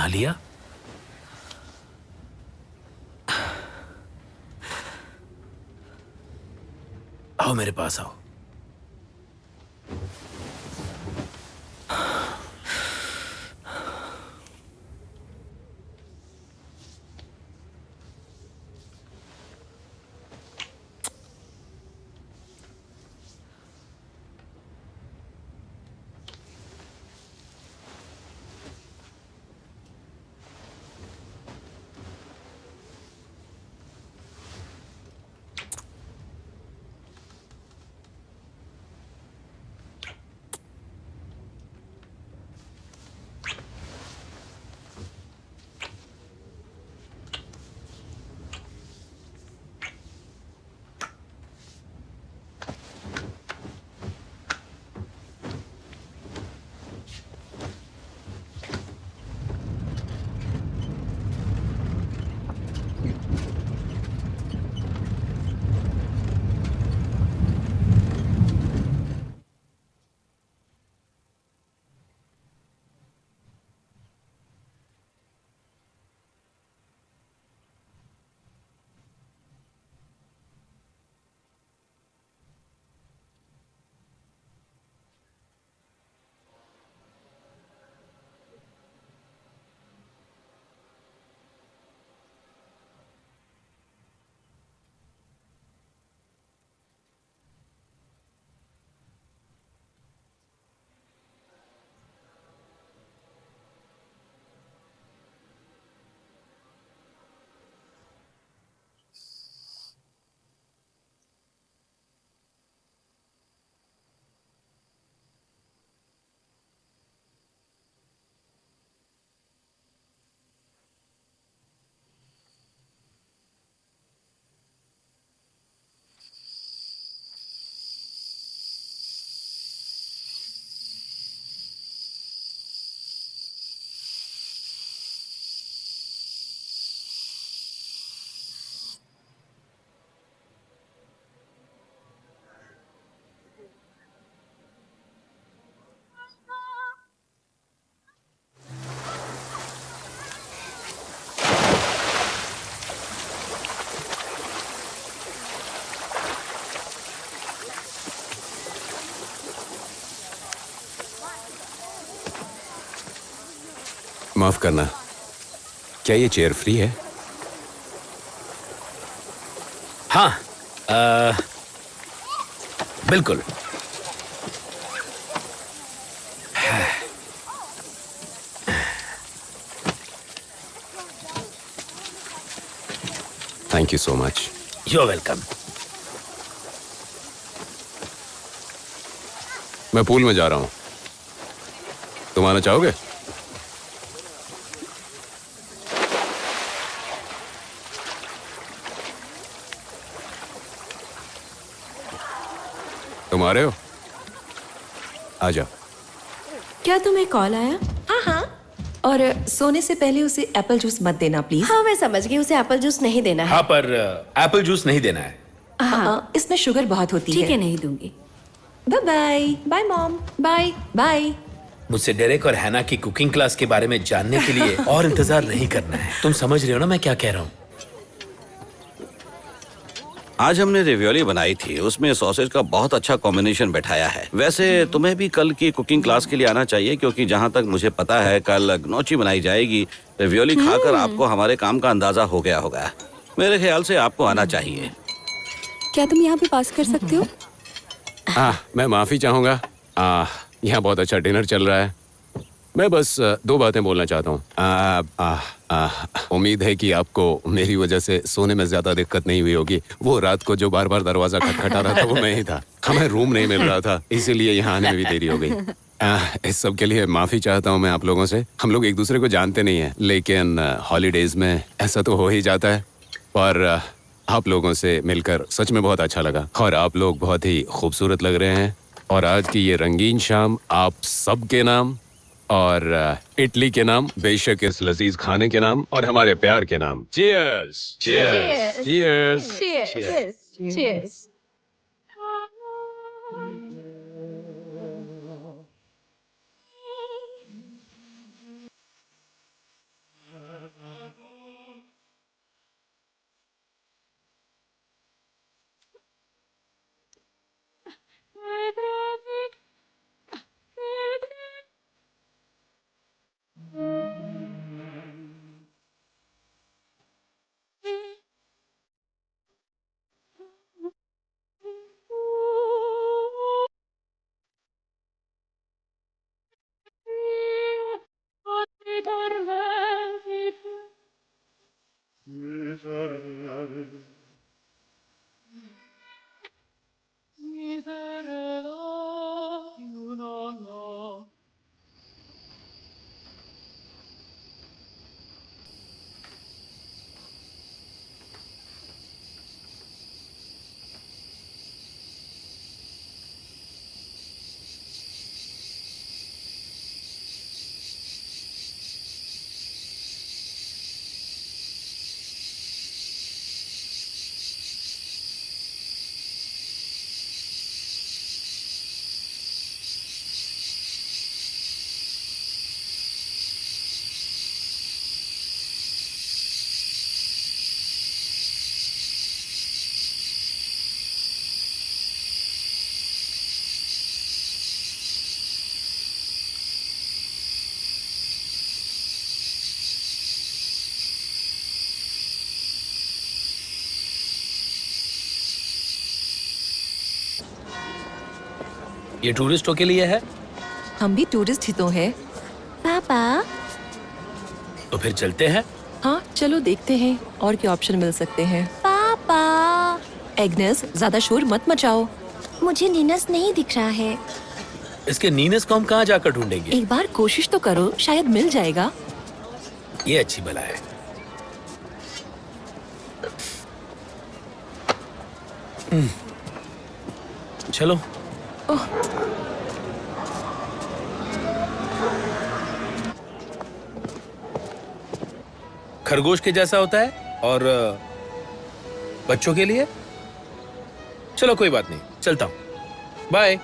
नहा लिया? आओ मेरे पास आओ। माफ करना, क्या ये चेयर फ्री है? हाँ, बिल्कुल। Thank you so much. You are welcome. मैं पूल में जा रहा हूँ, तुम आना चाहोगे? तुम आ रहे हो? आ जाओ। क्या तुम्हें कॉल आया? हाँ हाँ। और सोने से पहले उसे एप्पल जूस मत देना प्लीज। हाँ मैं समझ गई, उसे एप्पल जूस नहीं देना है। हाँ, पर एप्पल जूस नहीं देना है। हाँ, इसमें शुगर बहुत होती है। ठीक है, नहीं दूंगी। Bye bye. Bye mom. Bye bye. मुझसे डेरेक और हैना की कुकिंग क्लास के बारे में जानने के लिए और इंतजार नहीं करना है। तुम समझ रहे हो ना मैं क्या कह रहा हूँ? आज हमने रेवियोली बनाई थी, उसमें सॉसेज का बहुत अच्छा कॉम्बिनेशन बैठाया है। वैसे तुम्हें भी कल की कुकिंग क्लास के लिए आना चाहिए, क्योंकि जहाँ तक मुझे पता है कल gnocchi बनाई जाएगी। रेवियोली खाकर आपको हमारे काम का अंदाजा हो गया होगा। मेरे ख्याल से आपको आना चाहिए। क्या तुम यहाँ पे पास कर सकते हो? मैं माफी चाहूंगा। यहाँ बहुत अच्छा डिनर चल रहा है। मैं बस दो बातें बोलना चाहता हूँ। उम्मीद है कि आपको मेरी वजह से सोने में ज्यादा दिक्कत नहीं हुई होगी। वो रात को जो बार बार दरवाजा खटखटा रहा था वो मैं ही था। हमें रूम नहीं मिल रहा था, इसीलिए यहाँ आने में भी देरी हो गई। इस सब के लिए माफी चाहता हूँ मैं आप लोगों से। हम लोग एक दूसरे को जानते नहीं हैं, लेकिन हॉलीडेज में ऐसा तो हो ही जाता है। पर आप लोगों से मिलकर सच में बहुत अच्छा लगा, और आप लोग बहुत ही खूबसूरत लग रहे हैं। और आज की ये रंगीन शाम आप सबके नाम और इटली के नाम, बेशक इस लजीज खाने के नाम और हमारे प्यार के नाम। Cheers cheers cheers Cheers. ये टूरिस्टों के लिए है, हम भी टूरिस्ट ही तो हैं। पापा तो फिर चलते हैं। हाँ चलो देखते हैं और क्या ऑप्शन मिल सकते हैं। पापा एग्नेस ज्यादा शोर मत मचाओ। मुझे नीनस नहीं दिख रहा है। इसके नीनस को हम कहाँ जाकर ढूंढेंगे? एक बार कोशिश तो करो, शायद मिल जाएगा। ये अच्छी बला है। चलो। खरगोश के जैसा होता है और बच्चों के लिए। चलो कोई बात नहीं, चलता हूं। बाय।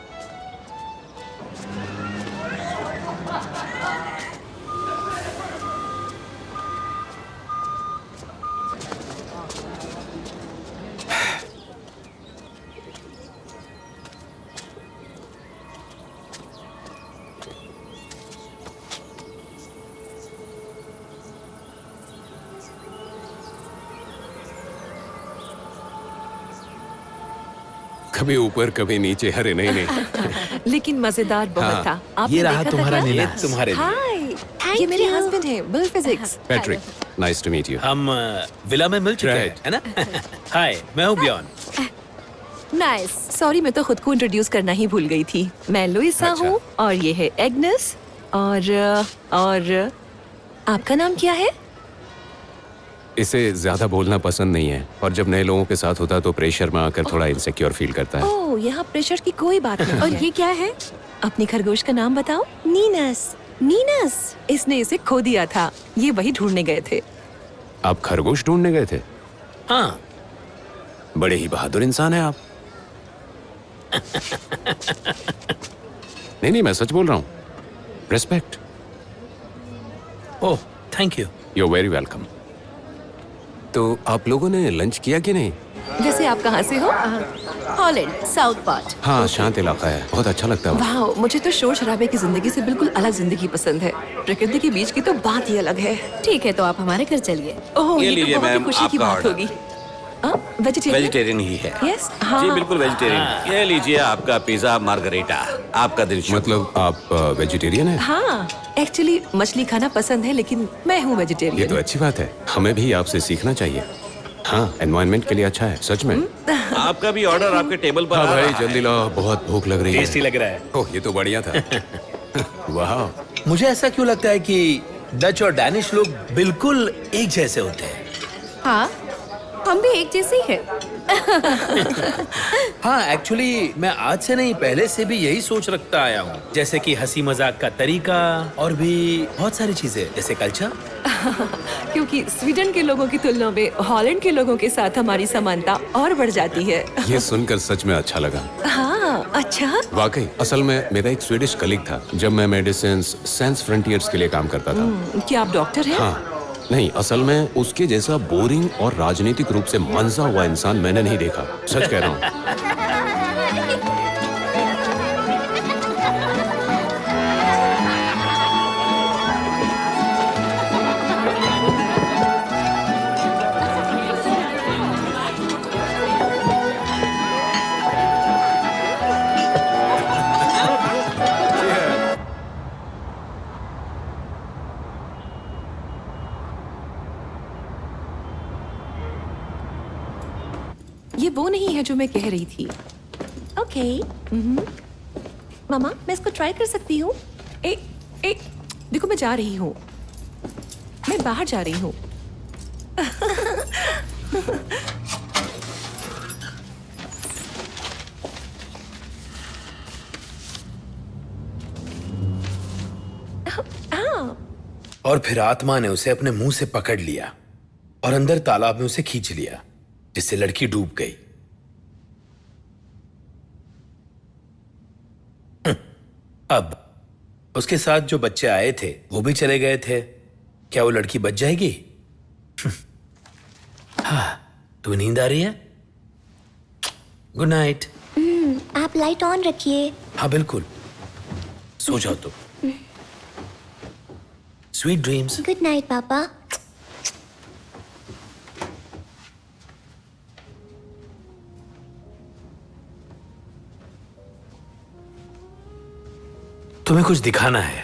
कभी ऊपर कभी नीचे, अरे नहीं नहीं। लेकिन मजेदार बहुत हाँ, था। आपने ये रहा देखा था तुम्हारा क्या? नीनस, तुम्हारे लिए। हाय, ये मेरे हस्बैंड हैं, बिल फिजिक्स। Patrick, nice to meet you. हम विला में मिल चुके हैं, Right. है ना? हाय, मैं हूँ बियॉन। नाइस। सॉरी, मैं तो खुद को इंट्रोड्यूस करना ही भूल गई थी। मैं लुइसा अच्छा। हूँ और ये है एग्नेस और आपका नाम क्या है? इसे ज्यादा बोलना पसंद नहीं है और जब नए लोगों के साथ होता तो प्रेशर में आकर थोड़ा इनसिक्योर फील करता है। ओह, यहाँ प्रेशर की कोई बात नहीं। और ये क्या है? अपनी खरगोश का नाम बताओ। नीनस। नीनस, इसने इसे खो दिया था। ये वही ढूंढने गए थे। आप खरगोश ढूंढने गए थे? हाँ, बड़े ही बहादुर इंसान है आप। नहीं, मैं सच बोल रहा हूँ। Respect. Oh thank you. You are very welcome. तो आप लोगों ने लंच किया कि नहीं? वैसे आप कहाँ से हो? Holland, south part. हाँ, शांत इलाका है, बहुत अच्छा लगता है वहाँ। वाह, मुझे तो शोर शराबे की जिंदगी से बिल्कुल अलग जिंदगी पसंद है। प्रकृति के बीच की तो बात ही अलग है। ठीक है, तो आप हमारे घर चलिए। ओह, ये ये तो लीजिए बहुत ही मैम, खुशी की आपका बात ऑर्डर। होगी। वेजिटेरियन? वेजिटेरियन ही है। यस, हाँ। जी बिल्कुल वेजिटेरियन। ये लीजिए आपका पिज्जा मार्गरीटा। आपका दिन शुभ। मतलब आप वेजिटेरियन हैं? हाँ, एक्चुअली मछली खाना पसंद है, लेकिन मैं हूँ ये वेजिटेरियन। तो अच्छी बात है, हमें भी आपसे सीखना चाहिए। हाँ, एनवायरनमेंट के लिए अच्छा है, सच में। आपका भी ऑर्डर आपके टेबल पर हाँ आ भाई, रहा है। जल्दी लाओ, बहुत भूख लग रही है। टेस्टी लग रहा है। ओह, ये तो बढ़िया था। वाह, मुझे ऐसा क्यों लगता है कि डच और डैनिश लोग बिल्कुल एक जैसे होते हैं? हाँ, हम भी एक जैसे ही हैं। हाँ, एक्चुअली मैं आज से नहीं, पहले से भी यही सोच रखता आया हूँ। जैसे कि हंसी मजाक का तरीका और भी बहुत सारी चीजें, जैसे कल्चर। क्योंकि स्वीडन के लोगों की तुलना में हॉलैंड के लोगों के साथ हमारी समानता और बढ़ जाती है। ये सुनकर सच में अच्छा लगा। हाँ, अच्छा। वाकई, असल में मेरा एक स्वीडिश कलीग था जब मैं मेडिसिन सैंस फ्रंटियर्स के लिए काम करता था। क्या आप डॉक्टर हैं? हाँ, नहीं, असल में उसके जैसा बोरिंग और राजनीतिक रूप से मंजा हुआ इंसान मैंने नहीं देखा, सच कह रहा हूँ। ये वो नहीं है जो मैं कह रही थी। ओके। मामा, मैं इसको ट्राई कर सकती हूँ? ए, ए, देखो मैं जा रही हूँ, मैं बाहर जा रही हूँ। और फिर आत्मा ने उसे अपने मुंह से पकड़ लिया और अंदर तालाब में उसे खींच लिया, जिससे लड़की डूब गई। अब उसके साथ जो बच्चे आए थे वो भी चले गए थे। क्या वो लड़की बच जाएगी? हाँ, तुम्हें नींद आ रही है? Good night. आप लाइट ऑन रखिए। हाँ बिल्कुल, सो जाओ तुम। Sweet dreams. गुड नाइट पापा। तुम्हें कुछ दिखाना है।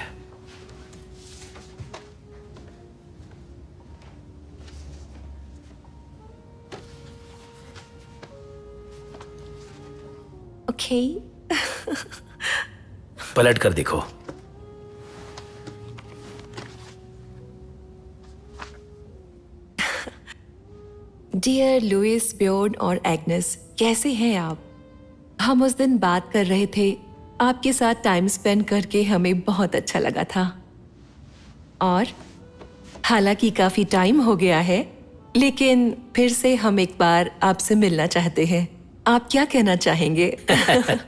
Okay. पलट कर देखो। डियर लुइस, ब्योर्न और एग्नेस, कैसे हैं आप? हम उस दिन बात कर रहे थे, आपके साथ टाइम स्पेंड करके हमें बहुत अच्छा लगा था। और हालांकि काफी टाइम हो गया है, लेकिन फिर से हम एक बार आपसे मिलना चाहते हैं। आप क्या कहना चाहेंगे?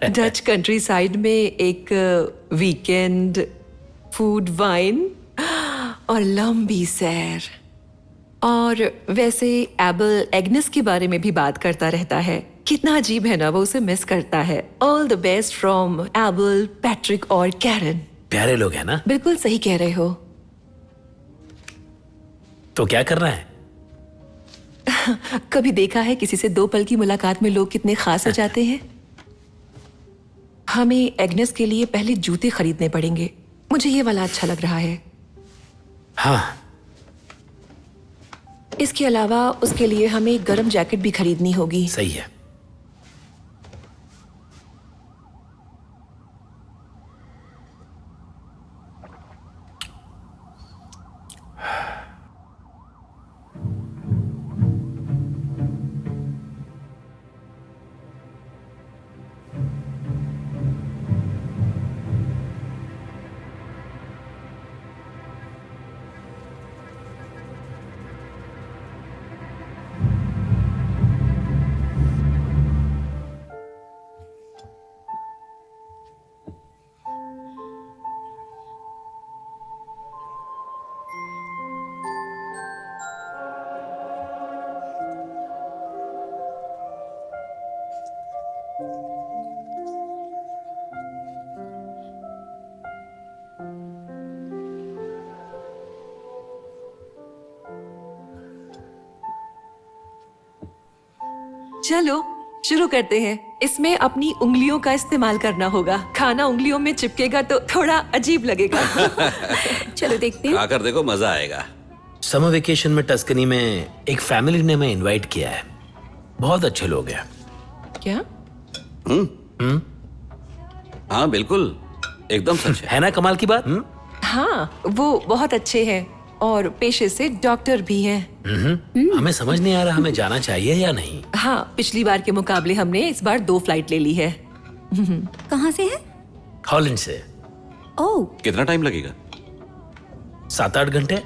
डच कंट्री साइड में एक वीकेंड, फूड, वाइन और लंबी सैर। और वैसे एबल एग्नेस के बारे में भी बात करता रहता है। कितना अजीब है ना, वो उसे मिस करता है। All the best from able, Patrick और कैरन। प्यारे लोग हैं ना? बिल्कुल सही कह रहे हो। तो क्या करना है? कभी देखा है किसी से 2 पल की मुलाकात में लोग कितने खास हो जाते हैं? हमें एग्नेस के लिए पहले जूते खरीदने पड़ेंगे। मुझे ये वाला अच्छा लग रहा है। हाँ, इसके अलावा उसके लिए हमें एक गर्म जैकेट भी खरीदनी होगी। सही है। चलो शुरू करते हैं। इसमें अपनी उंगलियों का इस्तेमाल करना होगा। खाना उंगलियों में चिपकेगा तो थोड़ा अजीब लगेगा। चलो देखते हैं। आकर देखो, मजा आएगा। समर वेकेशन में टस्कनी में एक फैमिली ने मैं इनवाइट किया है। बहुत अच्छे लोग हैं। क्या? हाँ बिल्कुल, एकदम सच है। है ना कमाल की बात? हाँ, वो बहुत अच्छे हैं और पेशे से डॉक्टर भी हैं। हमें समझ नहीं आ रहा हमें जाना चाहिए या नहीं। हाँ, पिछली बार के मुकाबले हमने इस बार 2 फ्लाइट ले ली है। कहाँ से है? हॉलैंड से। ओह, कितना टाइम लगेगा? 7-8 घंटे।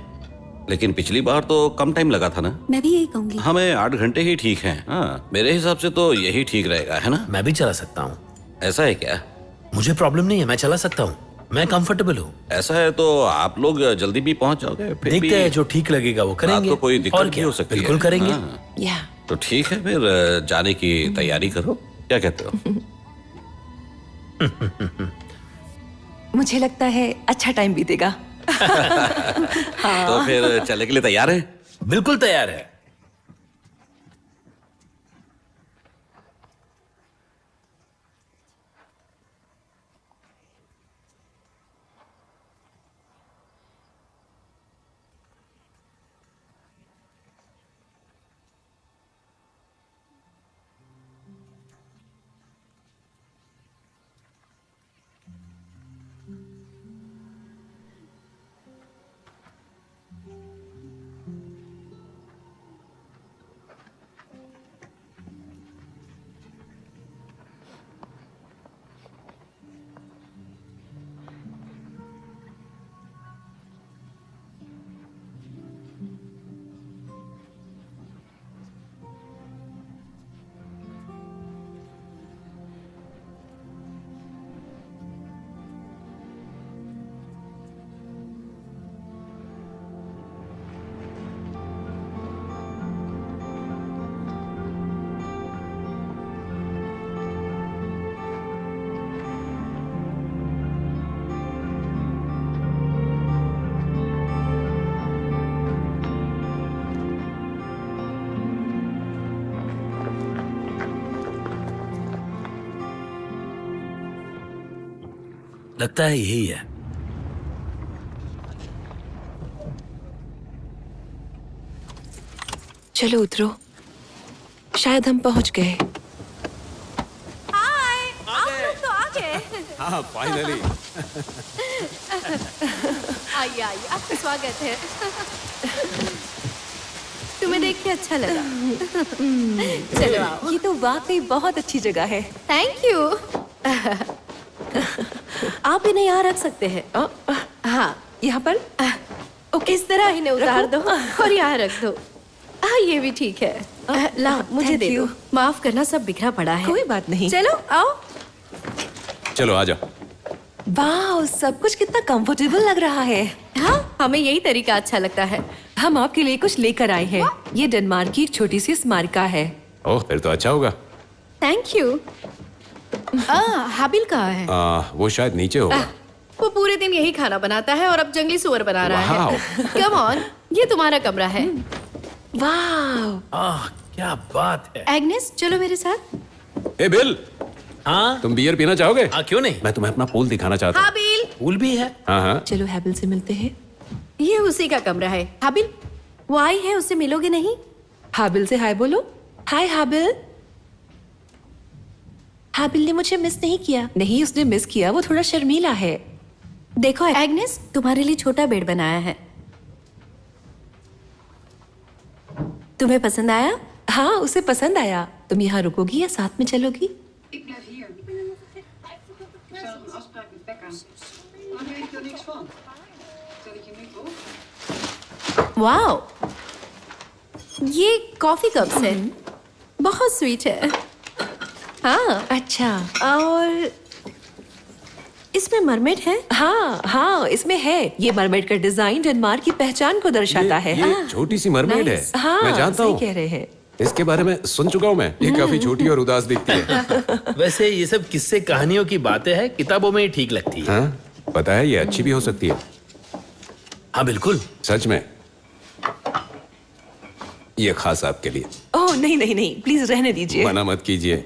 लेकिन पिछली बार तो कम टाइम लगा था ना? मैं भी यही कहूंगी। हमें 8 घंटे ही ठीक हैं। हाँ, मेरे हिसाब से तो यही ठीक रहेगा, है ना? मैं भी चला सकता हूँ। ऐसा है क्या? मुझे प्रॉब्लम नहीं है, मैं चला सकता हूँ। मैं कंफर्टेबल हूँ। ऐसा है तो आप लोग जल्दी भी पहुंच जाओगे। फिर देखते भी हैं, जो ठीक लगेगा वो करेंगे। रात को कोई दिक्कत और नहीं क्या, हो सकती बिल्कुल है। करेंगे। हाँ, या तो ठीक है, फिर जाने की तैयारी करो। क्या कहते हो? मुझे लगता है अच्छा टाइम बीतेगा। तो फिर चलने के लिए तैयार है? बिल्कुल तैयार है। लगता है यही है। चलो उतरो, शायद हम पहुंच गए। तो आ गए। हाँ फाइनली। आइए आइए, आपका स्वागत है। तुम्हें देख के अच्छा लगा। चलो आओ। ये तो वाकई बहुत अच्छी जगह है। Thank you. आप इन्हें यहाँ रख सकते हैं। हाँ, यहाँ पर इस तरह इन्हें उतार दो और यहाँ रख दो। हाँ, ये भी ठीक है। ला, मुझे thank दे दो। you। माफ करना, सब बिखरा पड़ा है। कोई बात नहीं। चलो आओ। चलो आ जाओ। वाह, सब कुछ कितना कंफर्टेबल लग रहा है। हाँ, हमें यही तरीका अच्छा लगता है। हम आपके लिए कुछ लेकर आए हैं। ये डेनमार्क की एक छोटी सी स्मारिका है। ओह फिर तो अच्छा होगा। Thank you. हाबिल कहाँ है? वो शायद नीचे होगा। वो पूरे दिन यही खाना बनाता है और अब जंगली सुअर बना रहा है। वाह। कम ऑन, ये तुम्हारा कमरा है। वाह, क्या बात है। एग्नेस, चलो मेरे साथ। ए बिल, हाँ तुम बियर पीना चाहोगे? हाँ, क्यों नहीं। मैं तुम्हें अपना पूल दिखाना चाहता हूँ। हाबिल, फूल भी है। हाँ हाँ। चलो हैबिल से मिलते हैं। ये उसी का कमरा है। हाबिल, वो आई है, उससे मिलोगे नहीं? हाबिल से हाय बोलो। हाय हाबिल। हाबिल ने मुझे मिस नहीं किया। नहीं, उसने मिस किया, वो थोड़ा शर्मीला है। देखो एग्नेस, तुम्हारे लिए छोटा बेड बनाया है। तुम्हें पसंद आया? हाँ, उसे पसंद आया। तुम यहाँ रुकोगी या साथ में चलोगी? Ik blijf hier. Ik zal een afspraak met Becca. Maar weet ik er niks van. Stel ik je nu op? Wow, ये कॉफी कप्स है। बहुत स्वीट है। हाँ, अच्छा। और इसमें मरमेड है। हाँ हाँ, इसमें है। ये मरमेड का डिजाइन डेनमार्क की पहचान को दर्शाता है। ये छोटी सी मरमेड है। हाँ, मैं जानता सही हूँ। कह रहे हैं। इसके बारे में सुन चुका हूँ मैं। ये काफी छोटी और उदास दिखती है। वैसे ये सब किस्से कहानियों की बातें हैं, किताबों में ही ठीक लगती है। हाँ पता है, ये अच्छी भी हो सकती है। हाँ बिल्कुल। सच में। ये खास आपके लिए। ओह नहीं नहीं नहीं, प्लीज रहने दीजिए। मना मत कीजिए।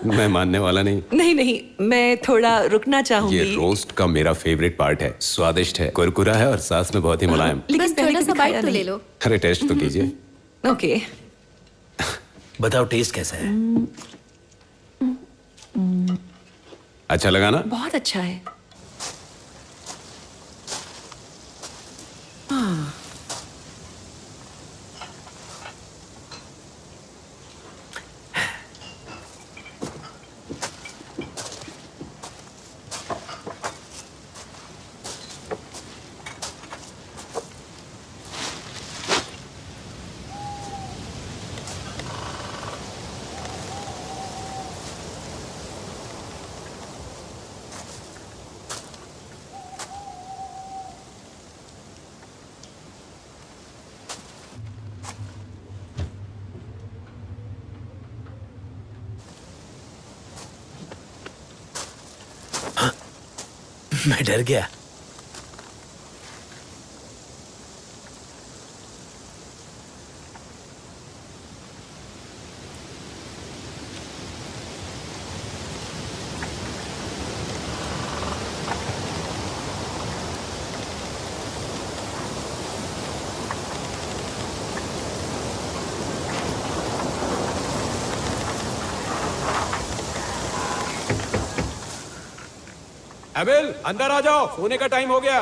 मैं मानने वाला नहीं। नहीं नहीं, मैं थोड़ा रुकना ये चाहूंगी। रोस्ट का मेरा फेवरेट पार्ट है। स्वादिष्ट है, कुरकुरा है और साथ में बहुत ही मुलायम। लेकिन बस पहले थोड़ा सा कभी खाया बाइट तो ले नहीं। लो। अरे टेस्ट तो कीजिए। ओके। बताओ टेस्ट कैसा है। अच्छा लगा ना? बहुत अच्छा है। मैं डर गया। एबिल, अंदर आ जाओ, सोने का टाइम हो गया।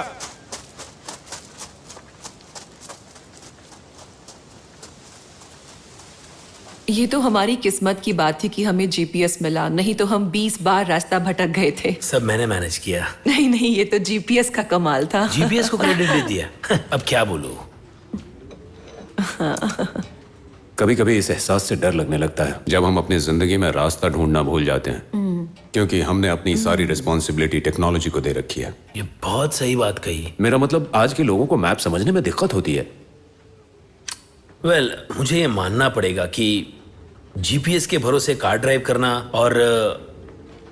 ये तो हमारी किस्मत की बात थी कि हमें जीपीएस मिला, नहीं तो हम 20 बार रास्ता भटक गए थे। सब मैंने मैनेज किया। नहीं नहीं, ये तो जीपीएस का कमाल था। जीपीएस को क्रेडिट दे दिया। अब क्या बोलूं। कभी कभी इस एहसास से डर लगने लगता है जब हम अपनी जिंदगी में रास्ता ढूंढना भूल जाते हैं, क्योंकि हमने अपनी सारी रिस्पॉन्सिबिलिटी टेक्नोलॉजी को दे रखी है। ये बहुत सही बात कही। मेरा मतलब, आज के लोगों को मैप समझने में दिक्कत होती है। मुझे ये मानना पड़ेगा कि जीपीएस के भरोसे कार ड्राइव करना और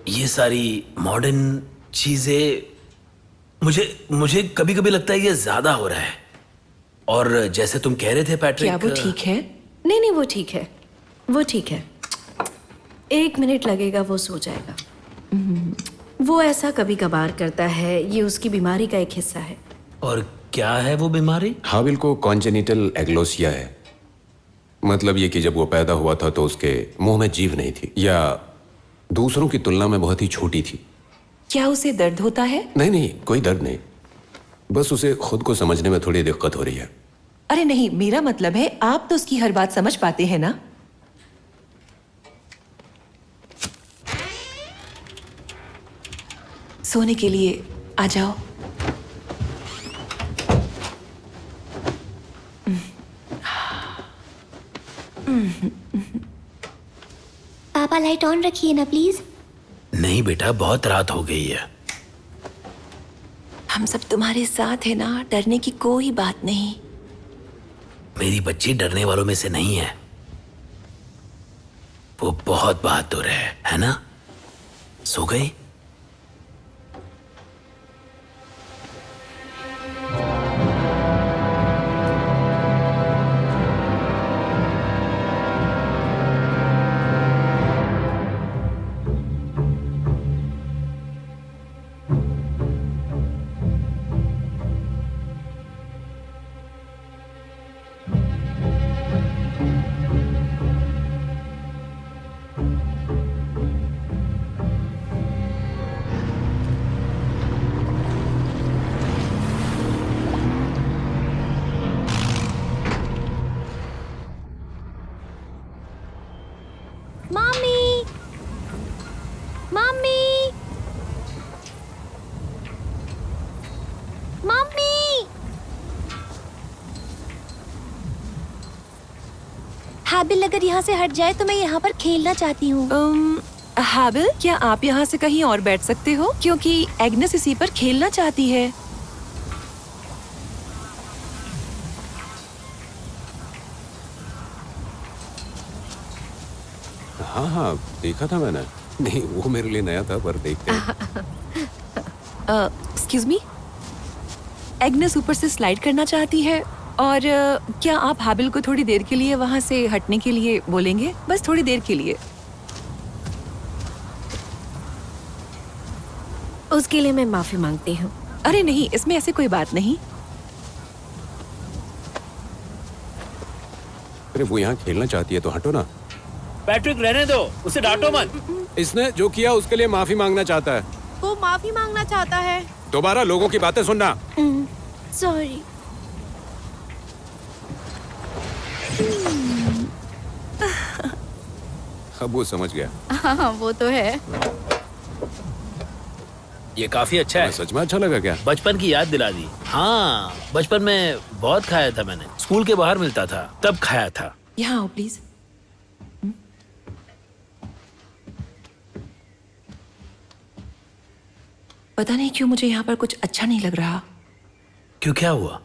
ये सारी मॉडर्न चीजें, मुझे कभी कभी लगता है ये ज्यादा हो रहा है। और जैसे तुम कह रहे थे पैट्रिक, क्या वो ठीक है? नहीं नहीं, वो ठीक है, वो ठीक है। 1 मिनट लगेगा, वो सो जाएगा। वो ऐसा कभी कभार करता है, ये उसकी बीमारी का एक हिस्सा है। और क्या है वो बीमारी? हाबिल को कॉन्जेनिटल एग्लोसिया है। मतलब ये कि जब वो पैदा हुआ था तो उसके मुंह में जीभ नहीं थी, या दूसरों की तुलना में बहुत ही छोटी थी। क्या उसे दर्द होता है? नहीं, कोई दर्द नहीं, बस उसे खुद को समझने में थोड़ी दिक्कत हो रही है। अरे नहीं, मेरा मतलब है आप तो उसकी हर बात समझ पाते हैं ना। सोने के लिए आ जाओ। पापा लाइट ऑन रखिए ना प्लीज। नहीं बेटा, बहुत रात हो गई है। हम सब तुम्हारे साथ है ना, डरने की कोई बात नहीं। मेरी बच्ची डरने वालों में से नहीं है, वो बहुत बहादुर है ना? सो गई? Mummy, mummy, mummy. हाबिल अगर यहाँ से हट जाए तो मैं यहाँ पर खेलना चाहती हूँ। हाबिल, क्या आप यहाँ से कहीं और बैठ सकते हो? क्योंकि एग्नेस इसी पर खेलना चाहती है। हाँ, देखा था मैंने। नहीं, वो मेरे लिए नया था, पर देखते हैं। एक्सक्यूज मी, एग्नेस ऊपर से स्लाइड करना चाहती है और क्या आप हाबिल को थोड़ी देर के लिए वहाँ से हटने के लिए बोलेंगे? बस थोड़ी देर के लिए। उसके लिए मैं माफी मांगती हूँ। अरे नहीं, इसमें ऐसे कोई बात नहीं। अरे वो यहाँ खेलना चाहती है तो हटो ना। पैट्रिक, रहने दो, उसे डांटो मत। इसने जो किया उसके लिए माफी मांगना चाहता है। वो माफी मांगना चाहता है। दोबारा लोगों की बातें सुनना। सॉरी। अब वो समझ गया। हाँ, वो तो है। ये काफी अच्छा है। सच में अच्छा लगा क्या? बचपन की याद दिला दी। हाँ, बचपन में बहुत खाया था मैंने। स्कूल के बाहर मिलता था, तब खाया था। यहाँ आओ प्लीज। पता नहीं क्यों मुझे यहाँ पर कुछ अच्छा नहीं लग रहा। क्यों, क्या हुआ?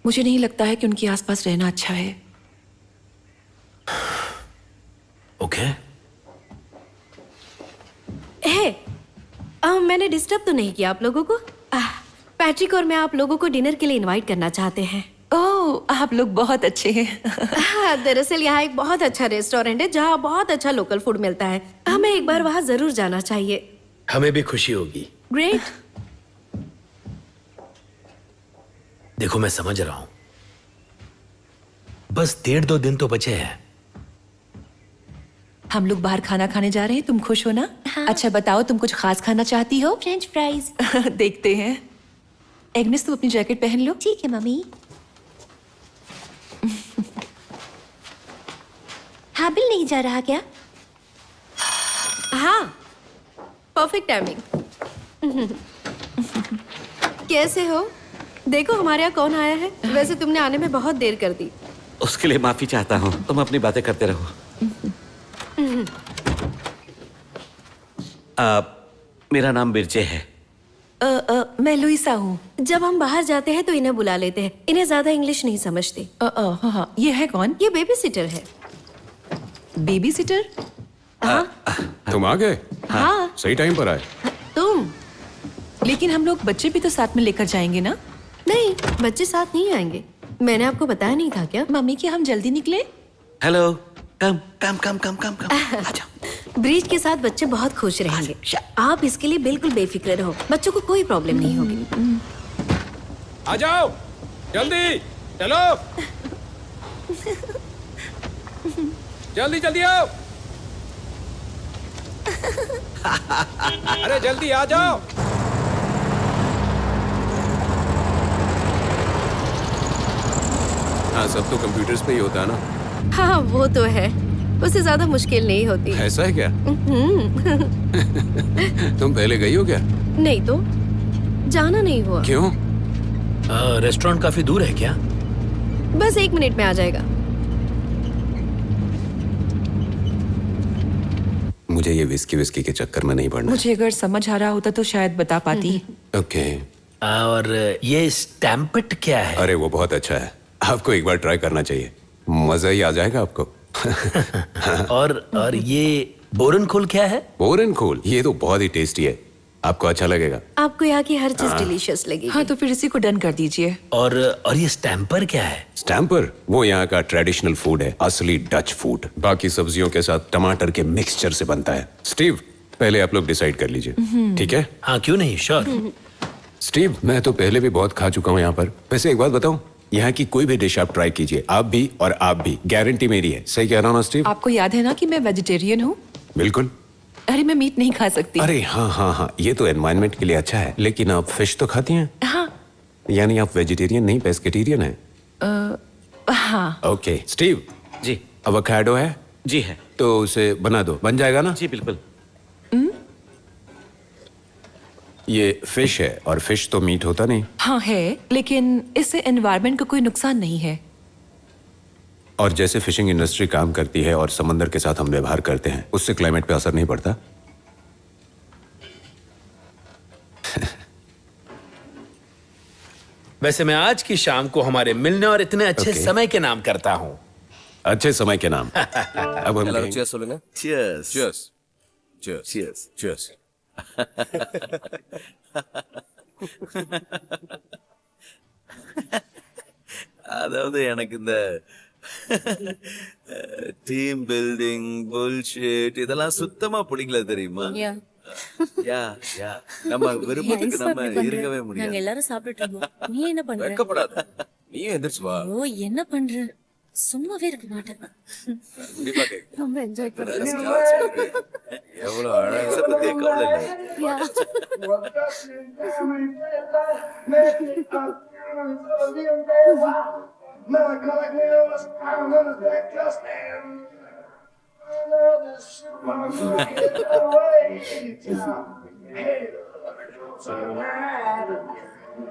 मुझे नहीं लगता है कि उनके आसपास रहना अच्छा है। ओके। मैंने डिस्टर्ब तो नहीं किया आप लोगों को? पैट्रिक और मैं आप लोगों को डिनर के लिए इनवाइट करना चाहते हैं। ओह, आप लोग बहुत अच्छे हैं। दरअसल यहाँ एक बहुत अच्छा रेस्टोरेंट है जहाँ बहुत अच्छा लोकल फूड मिलता है। हमें एक बार वहाँ जरूर जाना चाहिए। हमें भी खुशी होगी। ग्रेट। देखो, मैं समझ रहा हूं, बस 1.5-2 दिन तो बचे हैं। हम लोग बाहर खाना खाने जा रहे हैं, तुम खुश हो ना? हाँ। अच्छा बताओ, तुम कुछ खास खाना चाहती हो? French fries. देखते हैं। एग्नेस, तुम अपनी जैकेट पहन लो। ठीक है मम्मी। हाबिल नहीं जा रहा क्या? हाँ, परफेक्ट टाइमिंग। कैसे हो? देखो हमारे यहाँ कौन आया है। वैसे तुमने आने में बहुत देर कर दी। उसके लिए माफी चाहता हूँ। तुम अपनी बातें करते रहो। मेरा नाम बिरचे है। मैं लुइसा हूँ। जब हम बाहर जाते हैं तो इन्हें बुला लेते हैं। इन्हें ज्यादा इंग्लिश नहीं समझती। हाँ, ये है कौन? ये बेबी सिटर है। Baby sitter? तुम आ गए? हाँ, सही टाइम पर आए। तुम? लेकिन हम लोग बच्चे भी तो साथ में लेकर जाएंगे ना? नहीं, बच्चे साथ नहीं आएंगे। मैंने आपको बताया नहीं था क्या? मम्मी, क्या हम जल्दी निकले? हेलो, कम कम कम कम कम कम। आ जाओ। ब्रीज के साथ बच्चे बहुत खुश रहेंगे। आप इसके लिए बिल्कुल बेफिक्र रहो, बच्चों को कोई प्रॉब्लम नहीं होगी। आ जाओ जल्दी, चलो जल्दी जल्दी आओ। अरे जल्दी आ जाओ। हाँ, सब तो कंप्यूटर्स पे ही होता है ना। हाँ वो तो है, उससे ज्यादा मुश्किल नहीं होती। ऐसा है क्या? तुम पहले गई हो क्या? नहीं तो जाना नहीं हुआ। क्यों? रेस्टोरेंट काफी दूर है क्या? बस 1 मिनट में आ जाएगा। मुझे ये विस्की के चक्कर में नहीं पड़ना। मुझे अगर समझ आ रहा होता तो शायद बता पाती। ओके। और ये स्टैम्पेट क्या है? अरे वो बहुत अच्छा है, आपको एक बार ट्राई करना चाहिए, मजा ही आ जाएगा आपको। और ये बोरनखोल क्या है? बोरनखोल, ये तो बहुत ही टेस्टी है, आपको अच्छा लगेगा। आपको यहाँ की हर चीज डिलीशियस लगेगी। हाँ तो फिर इसी को डन कर दीजिए। और ये स्टैम्पर क्या है? स्टैम्पर वो यहाँ का ट्रेडिशनल फूड है, असली डच फूड, बाकी सब्जियों के साथ टमाटर के मिक्सचर से बनता है। स्टीव, पहले आप लोग डिसाइड कर लीजिए, ठीक है? हाँ क्यों नहीं, श्योर। स्टीव, मैं तो पहले भी बहुत खा चुका हूँ यहाँ पर। वैसे एक बात बताऊँ, यहाँ की कोई भी डिश आप ट्राई कीजिए, आप भी और आप भी, गारंटी मेरी है। सही कह रहा हूँ ना स्टीव? आपको याद है ना कि मैं वेजिटेरियन हूँ? बिल्कुल। अरे मैं मीट नहीं खा सकती। अरे हाँ हाँ हाँ, ये तो एनवायरनमेंट के लिए अच्छा है, लेकिन आप फिश तो खाती हैं? हाँ यानी आप वेजिटेरियन नहीं पेस्केटेरियन हैं? हाँ। ओके स्टीव, जी अवोकाडो है? जी है। तो उसे बना दो, बन जाएगा ना? जी बिल्कुल। ये फिश है और फिश तो मीट होता नहीं। हाँ है, लेकिन इससे एनवायरनमेंट को कोई नुकसान नहीं है। और जैसे फिशिंग इंडस्ट्री काम करती है और समंदर के साथ हम व्यवहार करते हैं, उससे क्लाइमेट पे असर नहीं पड़ता। वैसे मैं आज की शाम को हमारे मिलने और इतने अच्छे Okay. समय के नाम करता हूँ। अच्छे समय के नाम। अब हम कहेंगे- cheers சொல்லுங்க Cheers. cheers cheers Cheers. cheers அதாவது எனக்கு இந்த டீம் பில்டிங் புல்ஷிட் இதெல்லாம் சுத்தமா பிடிக்கல தெரியுமா? யா யா நம்ம விருப்பத்துக்கு நம்ம இருக்கவே நாங்க முடியாது. எல்லாரும் சாப்பிட்டுட்டு இருந்தோம். நீ என்ன பண்ற? வெட்கப்படாத. நீயும் எந்திரிச்சு வா. ஓ என்ன பண்ற? சும்மாவே இருக்க மாட்டேன். கண்டிப்பா கேட்க. ரொம்ப என்ஜாய் பண்றேன். எவ்வளவு அழகா பத்தி கவலை இல்லை.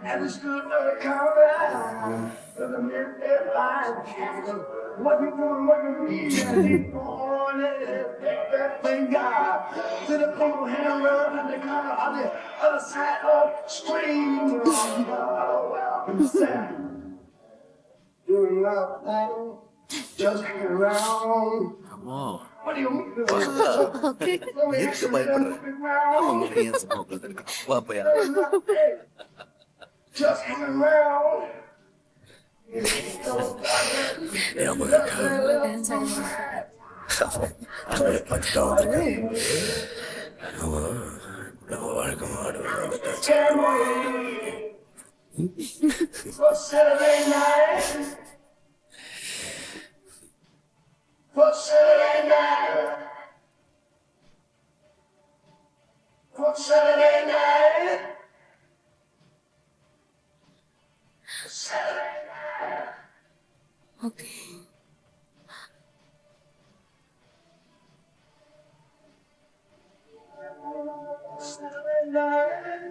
And it's good for the combat. For the midnight light. What you doing, what you need, and keep on it. Take that thing out. To the people hammer and the car on the other side of the street. Oh, well, sad. Doing nothing. Just hang around. Come on. What do you mean? எதுக்கு பயப்படுற? நம்ம முறையே சும்மா உட்கார்ந்திருக்கோம். வா பையா. Just hang around. For Saturday night. For Saturday night. For Saturday night. Saturday night. Okay. Saturday night.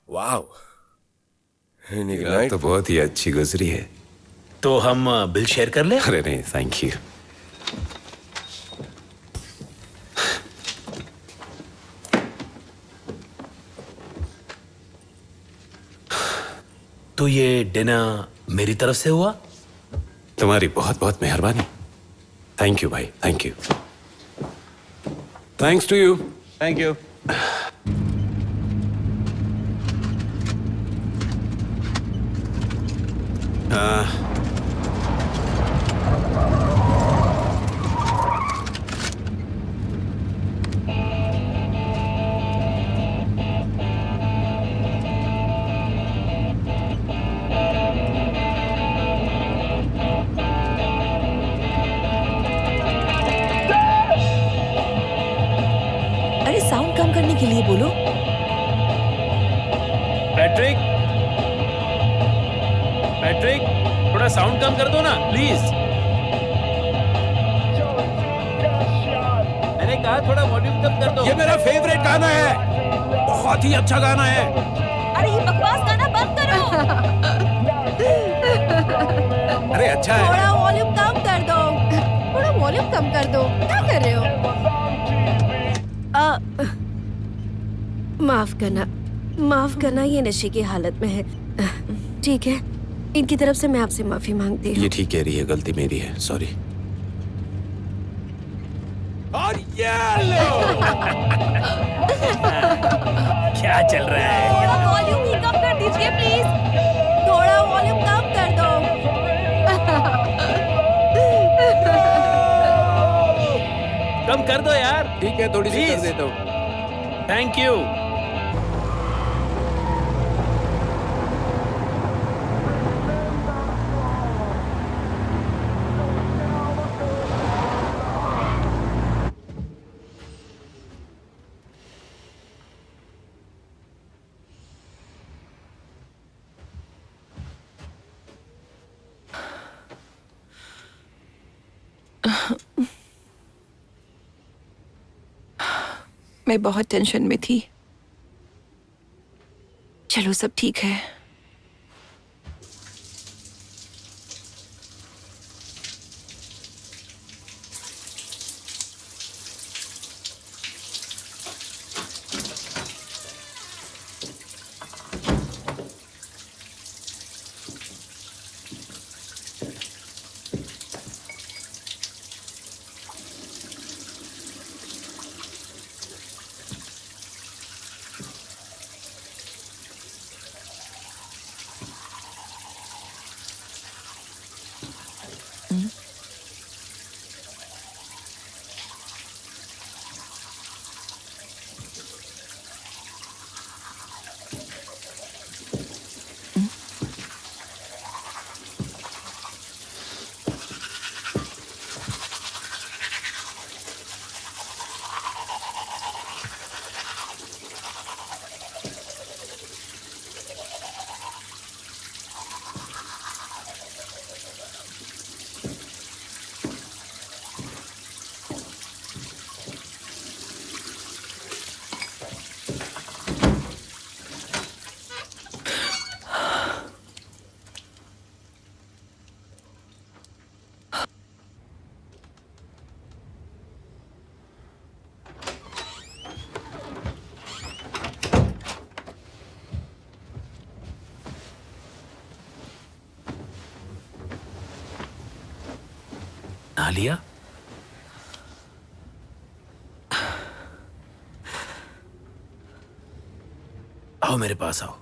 Wow இன்னைக்கு रात night तो बहुत ही अच्छी गुजरी है। तो हम बिल शेयर कर ले? अरे नहीं, थैंक यू। तो ये डिनर मेरी तरफ से हुआ? तुम्हारी बहुत बहुत मेहरबानी। थैंक यू भाई, thank you. Thanks to you. Thank you. के लिए बोलो। पैट्रिक, पैट्रिक, थोड़ा साउंड कम कर दो ना प्लीज। मैंने कहा थोड़ा वॉल्यूम कम कर दो। ये मेरा फेवरेट गाना है, बहुत ही अच्छा गाना है। अरे ये बकवास गाना बंद करो। अरे अच्छा है। थोड़ा वॉल्यूम कम कर दो, थोड़ा वॉल्यूम कम कर दो। क्या कर रहे हो? माफ करना, ये नशे की हालत में है। ठीक है, इनकी तरफ से मैं आपसे माफी मांगती हूँ। ये ठीक कह रही है, गलती मेरी है, सॉरी। और ये लो। क्या चल रहा है? थोड़ा वॉल्यूम ही कम कर दीजिए प्लीज। थोड़ा वॉल्यूम कम कर दो। कम कर दो यार। ठीक है, थोड़ी सी कर Please. देता हूँ। Thank you. मैं बहुत टेंशन में थी। चलो सब ठीक है। आलिया, आओ मेरे पास आओ।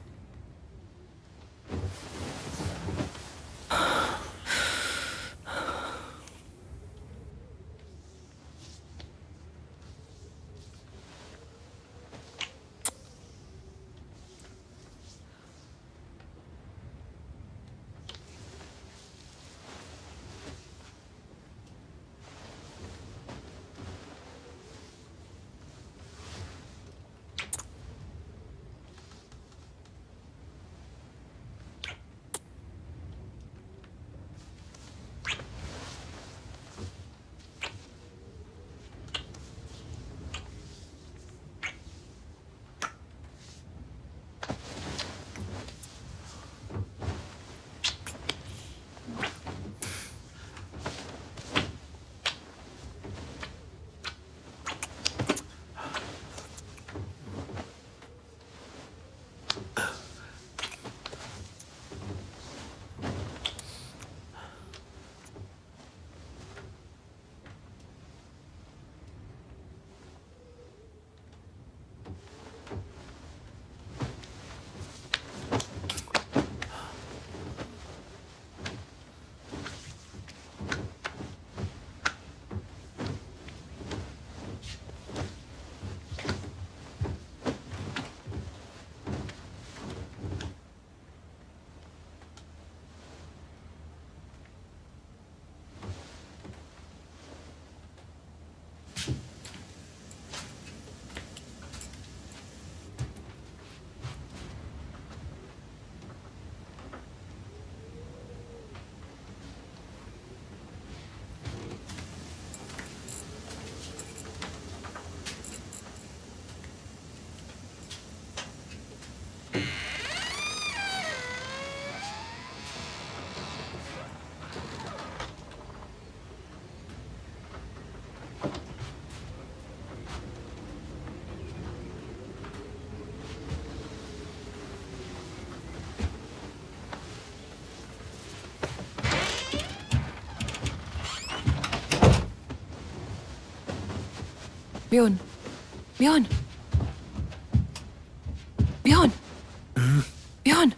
ब्योन, ब्योन, ब्योन, ब्योन,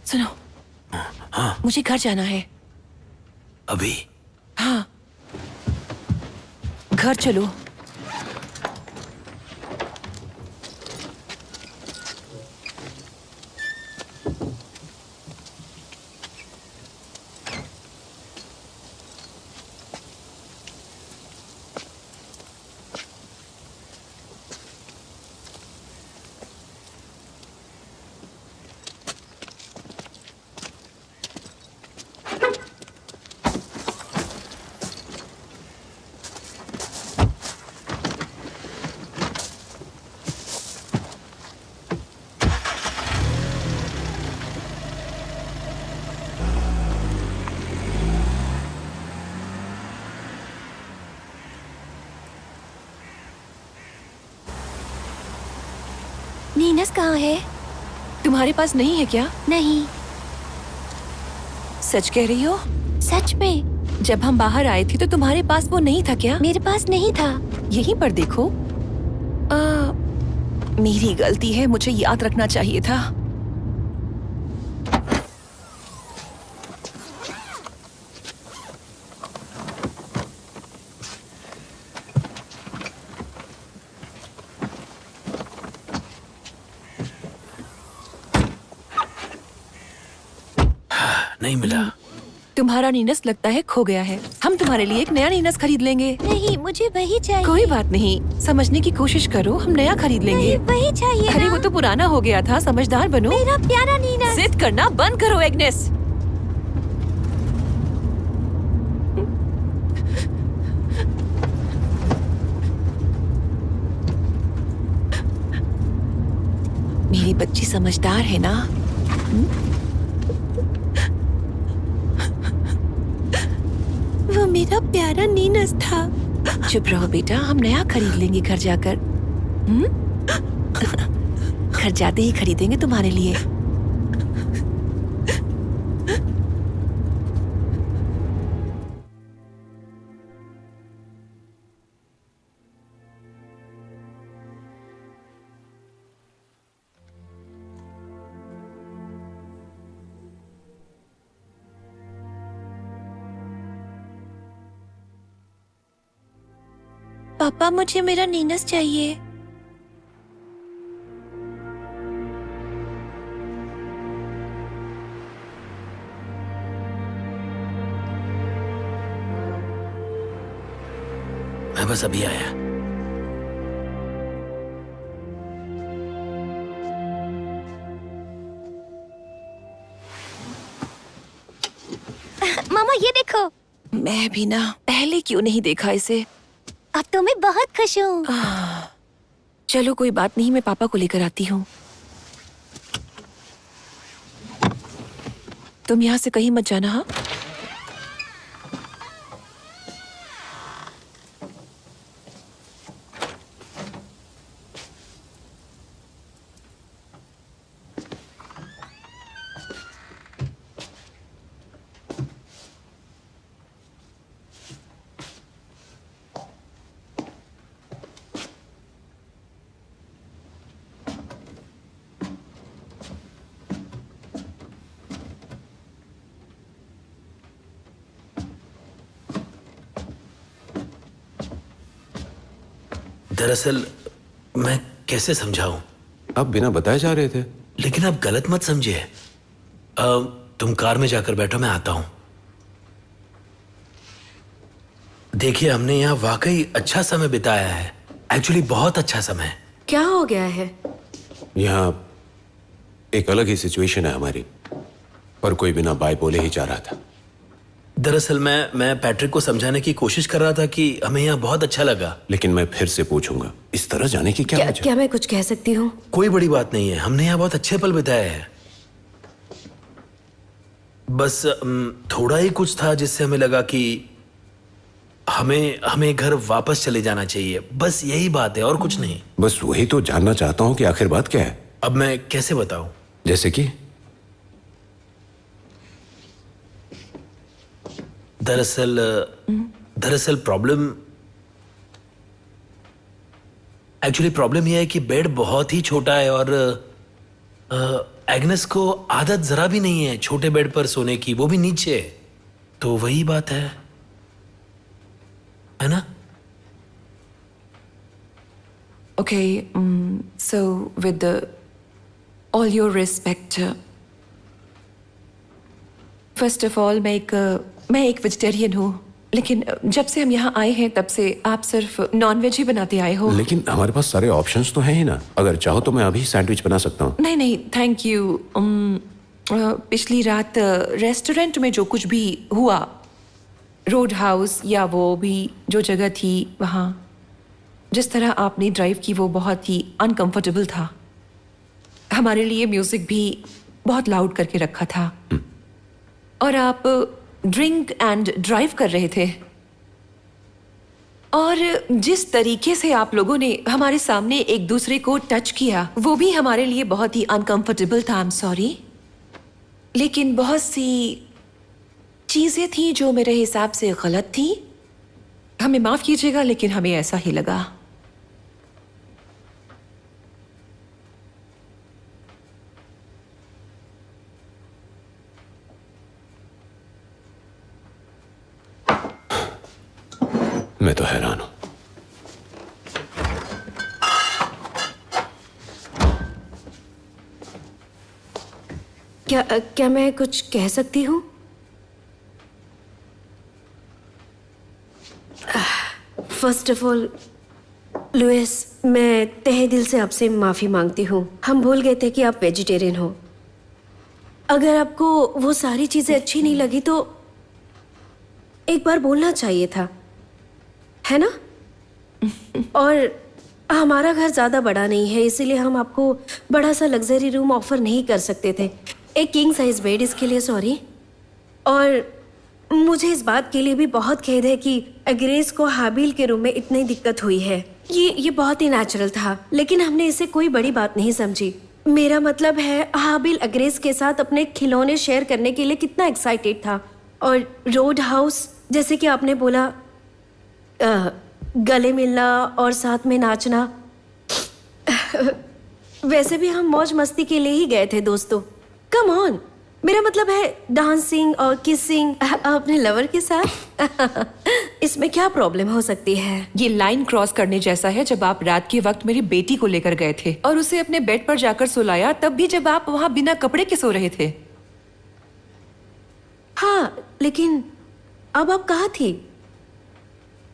सुनो, मुझे घर जाना है। अभी? हाँ, घर चलो। नीनस कहाँ है? तुम्हारे पास नहीं है क्या? नहीं। सच कह रही हो? सच में? जब हम बाहर आए थे तो तुम्हारे पास वो नहीं था क्या? मेरे पास नहीं था। यहीं पर देखो। मेरी गलती है, मुझे याद रखना चाहिए था। नहीं मिला। तुम्हारा नीनस लगता है खो गया है। हम तुम्हारे लिए एक नया नीनस खरीद लेंगे। नहीं, मुझे वही चाहिए। कोई बात नहीं, समझने की कोशिश करो, हम नया खरीद लेंगे। वही चाहिए अरे ना। वो तो पुराना हो गया था, समझदार बनो। मेरा प्यारा नीनस। जिद करना बंद करो एग्नेस। मेरी बच्ची समझदार है ना? वो मेरा प्यारा नीनस था। चुप रहो बेटा, हम नया खरीद लेंगे घर जाकर। घर जाते ही खरीदेंगे तुम्हारे लिए। पापा, मुझे मेरा नीनस चाहिए। मैं बस अभी आया। मामा, ये देखो। मैं भी ना, पहले क्यों नहीं देखा इसे? अब तो मैं बहुत खुश हूँ। चलो कोई बात नहीं, मैं पापा को लेकर आती हूँ। तुम यहाँ से कहीं मत जाना। हाँ, दरअसल मैं कैसे समझाऊं? आप बिना बताए जा रहे थे। लेकिन आप गलत मत समझिए। तुम कार में जाकर बैठो, मैं आता हूं। देखिए, हमने यहाँ वाकई अच्छा समय बिताया है। एक्चुअली बहुत अच्छा समय। क्या हो गया है? यहाँ एक अलग ही सिचुएशन है हमारी, पर कोई बिना बाय बोले ही जा रहा था। दरअसल मैं पैट्रिक को समझाने की कोशिश कर रहा था कि हमें यहाँ बहुत अच्छा लगा। लेकिन मैं फिर से पूछूंगा, इस तरह जाने की क्या वजह? क्या मैं कुछ कह सकती हूँ? कोई बड़ी बात नहीं है, हमने यहाँ बहुत अच्छे पल बिताए हैं। बस थोड़ा ही कुछ था जिससे हमें लगा कि हमें घर वापस चले जाना चाहिए। बस यही बात है और कुछ नहीं। बस वही तो जानना चाहता हूँ कि आखिर बात क्या है। अब मैं कैसे बताऊं? जैसे कि दरअसल प्रॉब्लम एक्चुअली प्रॉब्लम यह है कि बेड बहुत ही छोटा है और एग्नेस को आदत जरा भी नहीं है छोटे बेड पर सोने की, वो भी नीचे। तो वही बात है ना? Okay, so with all your respect, first of all, मैं एक वेजिटेरियन हूँ, लेकिन जब से हम यहाँ आए हैं तब से आप सिर्फ नॉन वेज ही बनाते आए हो। लेकिन हमारे पास सारे ऑप्शंस तो हैं ही ना। अगर चाहो तो मैं अभी सैंडविच बना सकता हूँ। नहीं नहीं, थैंक यू। पिछली रात रेस्टोरेंट में जो कुछ भी हुआ, रोड हाउस या वो भी जो जगह थी वहाँ, जिस तरह आपने ड्राइव की वो बहुत ही अनकंफर्टेबल था। हमारे लिए म्यूजिक भी बहुत लाउड करके रखा था और आप ड्रिंक एंड ड्राइव कर रहे थे। और जिस तरीके से आप लोगों ने हमारे सामने एक दूसरे को टच किया वो भी हमारे लिए बहुत ही अनकंफर्टेबल था। आई एम सॉरी, लेकिन बहुत सी चीजें थी जो मेरे हिसाब से गलत थी। हमें माफ कीजिएगा, लेकिन हमें ऐसा ही लगा। मैं तो हैरान हूं। क्या मैं कुछ कह सकती हूँ? फर्स्ट ऑफ ऑल लुइस, मैं तहे दिल से आपसे माफ़ी मांगती हूँ। हम भूल गए थे कि आप वेजिटेरियन हो। अगर आपको वो सारी चीज़ें अच्छी नहीं लगी तो एक बार बोलना चाहिए था, है ना? और हमारा घर ज़्यादा बड़ा नहीं है, इसीलिए हम आपको बड़ा सा लग्जरी रूम ऑफर नहीं कर सकते थे। एक किंग साइज बेड, इसके लिए सॉरी। और मुझे इस बात के लिए भी बहुत खेद है कि अग्रेस को हाबिल के रूम में इतनी दिक्कत हुई है। ये बहुत ही नेचुरल था, लेकिन हमने इसे कोई बड़ी बात नहीं समझी। मेरा मतलब है, हाबिल अग्रेस के साथ अपने खिलौने शेयर करने के लिए कितना एक्साइटेड था। और रोड हाउस, जैसे कि आपने बोला, गले मिलना और साथ में नाचना, वैसे भी हम मौज मस्ती के लिए ही गए थे दोस्तों। कम ऑन, मेरा मतलब है डांसिंग और किसिंग अपने लवर के साथ। इसमें क्या प्रॉब्लम हो सकती है? ये लाइन क्रॉस करने जैसा है जब आप रात के वक्त मेरी बेटी को लेकर गए थे और उसे अपने बेड पर जाकर सुलाया, तब भी जब आप वहां बिना कपड़े के सो रहे थे। हाँ, लेकिन अब आप कहाँ थी?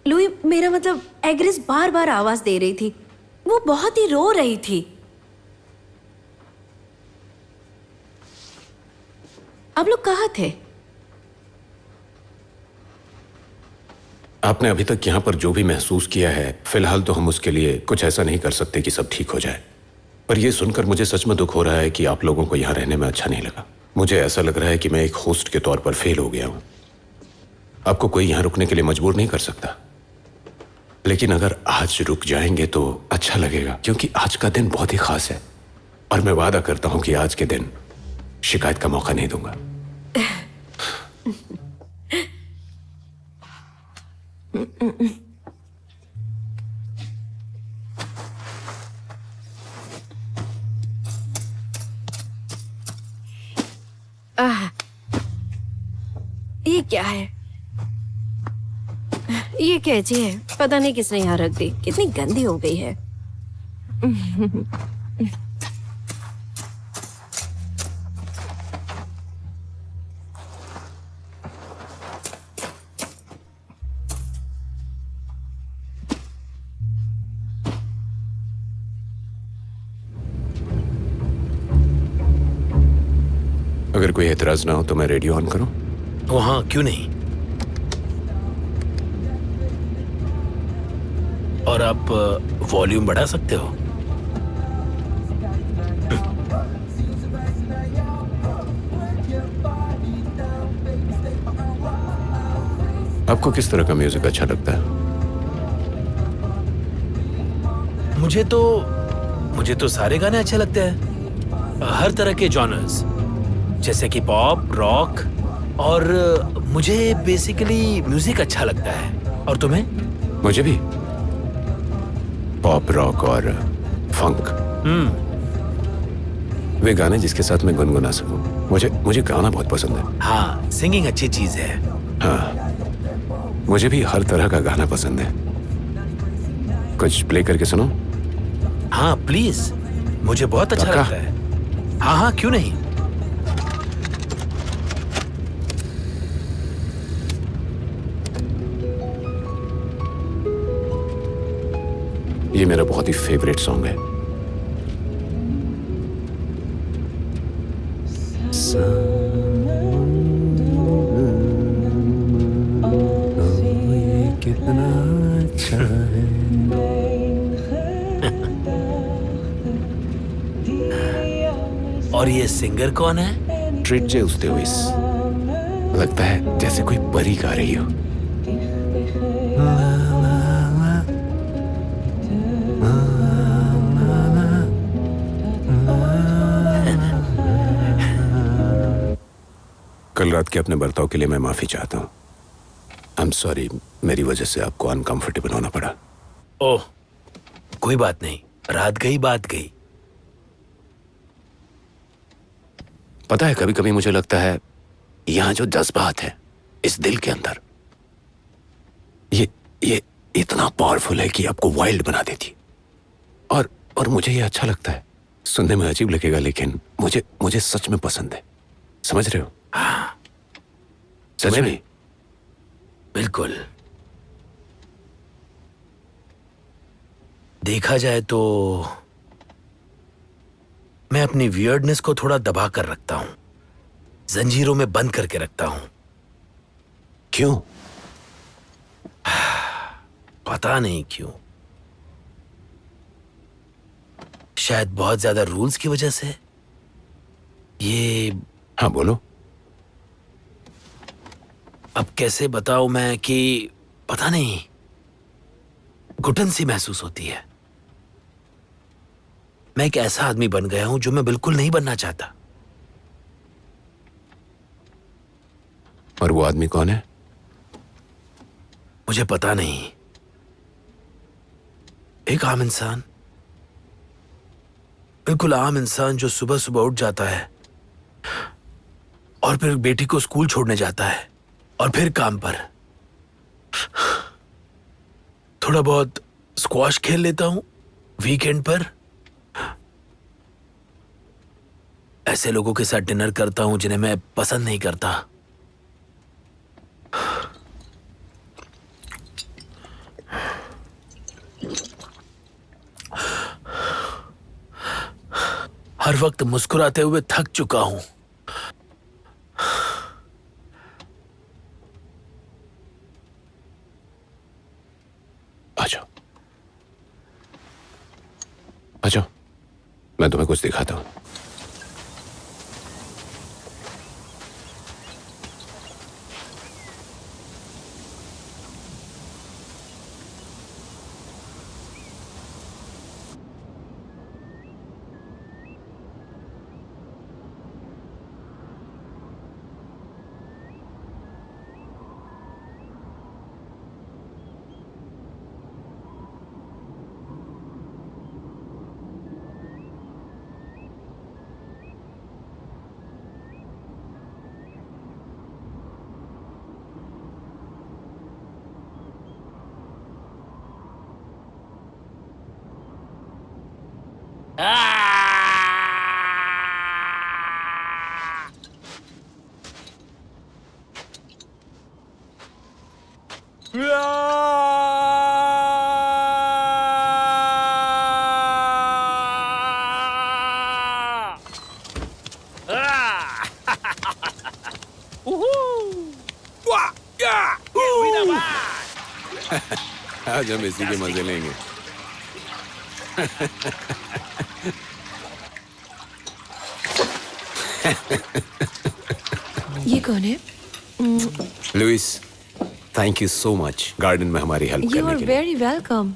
लुई, मेरा मतलब एग्रेस बार बार आवाज दे रही थी, वो बहुत ही रो रही थी। आप लोग कहाँ थे? आपने अभी तक यहाँ पर जो भी महसूस किया है, फिलहाल तो हम उसके लिए कुछ ऐसा नहीं कर सकते कि सब ठीक हो जाए। पर यह सुनकर मुझे सच में दुख हो रहा है कि आप लोगों को यहाँ रहने में अच्छा नहीं लगा। मुझे ऐसा लग रहा है कि मैं एक होस्ट के तौर पर फेल हो गया हूँ। आपको कोई यहाँ रुकने के लिए मजबूर नहीं कर सकता, लेकिन अगर आज रुक जाएंगे तो अच्छा लगेगा, क्योंकि आज का दिन बहुत ही खास है और मैं वादा करता हूं कि आज के दिन शिकायत का मौका नहीं दूंगा। ये क्या है? ये कैची है, पता नहीं किसने यहाँ रख दी, कितनी गंदी हो गई है। अगर कोई एतराज ना हो तो मैं रेडियो ऑन करूं? ओ हाँ, क्यों नहीं। और आप वॉल्यूम बढ़ा सकते हो। आपको किस तरह का म्यूजिक अच्छा लगता है? मुझे तो सारे गाने अच्छे लगते हैं, हर तरह के जॉनर्स, जैसे कि पॉप, रॉक, और मुझे बेसिकली म्यूजिक अच्छा लगता है। और तुम्हें? मुझे भी पॉप रॉक और फंक। वे गाने जिसके साथ मैं गुनगुना सकूं। मुझे गाना बहुत पसंद है। हाँ, सिंगिंग अच्छी चीज है। हाँ, मुझे भी हर तरह का गाना पसंद है। कुछ प्ले करके सुनो। हाँ प्लीज, मुझे बहुत अच्छा पक्का? लगता है। हाँ हाँ, क्यों नहीं। ये मेरा बहुत ही फेवरेट सॉन्ग है। कितना अच्छा है। और ये सिंगर कौन है? ट्रिटजे उस्तेविस। लगता है जैसे कोई परी गा रही हो। कल रात के अपने बर्ताव के लिए मैं माफी चाहता हूँ। आई एम सॉरी, मेरी वजह से आपको अनकंफर्टेबल होना पड़ा। ओह, कोई बात नहीं, रात गई बात गई। पता है, कभी कभी मुझे लगता है यहाँ जो जज्बात है इस दिल के अंदर, ये इतना पावरफुल है कि आपको वाइल्ड बना देती। और मुझे ये अच्छा लगता है। सुनने में अजीब लगेगा लेकिन मुझे सच में पसंद है। समझ रहे हो? सच में? बिल्कुल। देखा जाए तो मैं अपनी वियर्डनेस को थोड़ा दबा कर रखता हूं, जंजीरों में बंद करके रखता हूं। क्यों? पता नहीं क्यों। शायद बहुत ज्यादा रूल्स की वजह से। ये हाँ बोलो। अब कैसे बताऊं मैं कि पता नहीं, घुटन सी महसूस होती है। मैं एक ऐसा आदमी बन गया हूं जो मैं बिल्कुल नहीं बनना चाहता। और वो आदमी कौन है? मुझे पता नहीं। एक आम इंसान, बिल्कुल आम इंसान जो सुबह सुबह उठ जाता है और फिर बेटी को स्कूल छोड़ने जाता है और फिर काम पर। थोड़ा बहुत स्क्वॉश खेल लेता हूं वीकेंड पर। ऐसे लोगों के साथ डिनर करता हूं जिन्हें मैं पसंद नहीं करता। हर वक्त मुस्कुराते हुए थक चुका हूं। आ जाओ, मैं तुम्हें कुछ दिखाता हूं। आज हम इसी के मजे लेंगे। ये कौन है? Louis, thank you so much garden में हमारी हेल्प यू करने आर के लिए। Very welcome.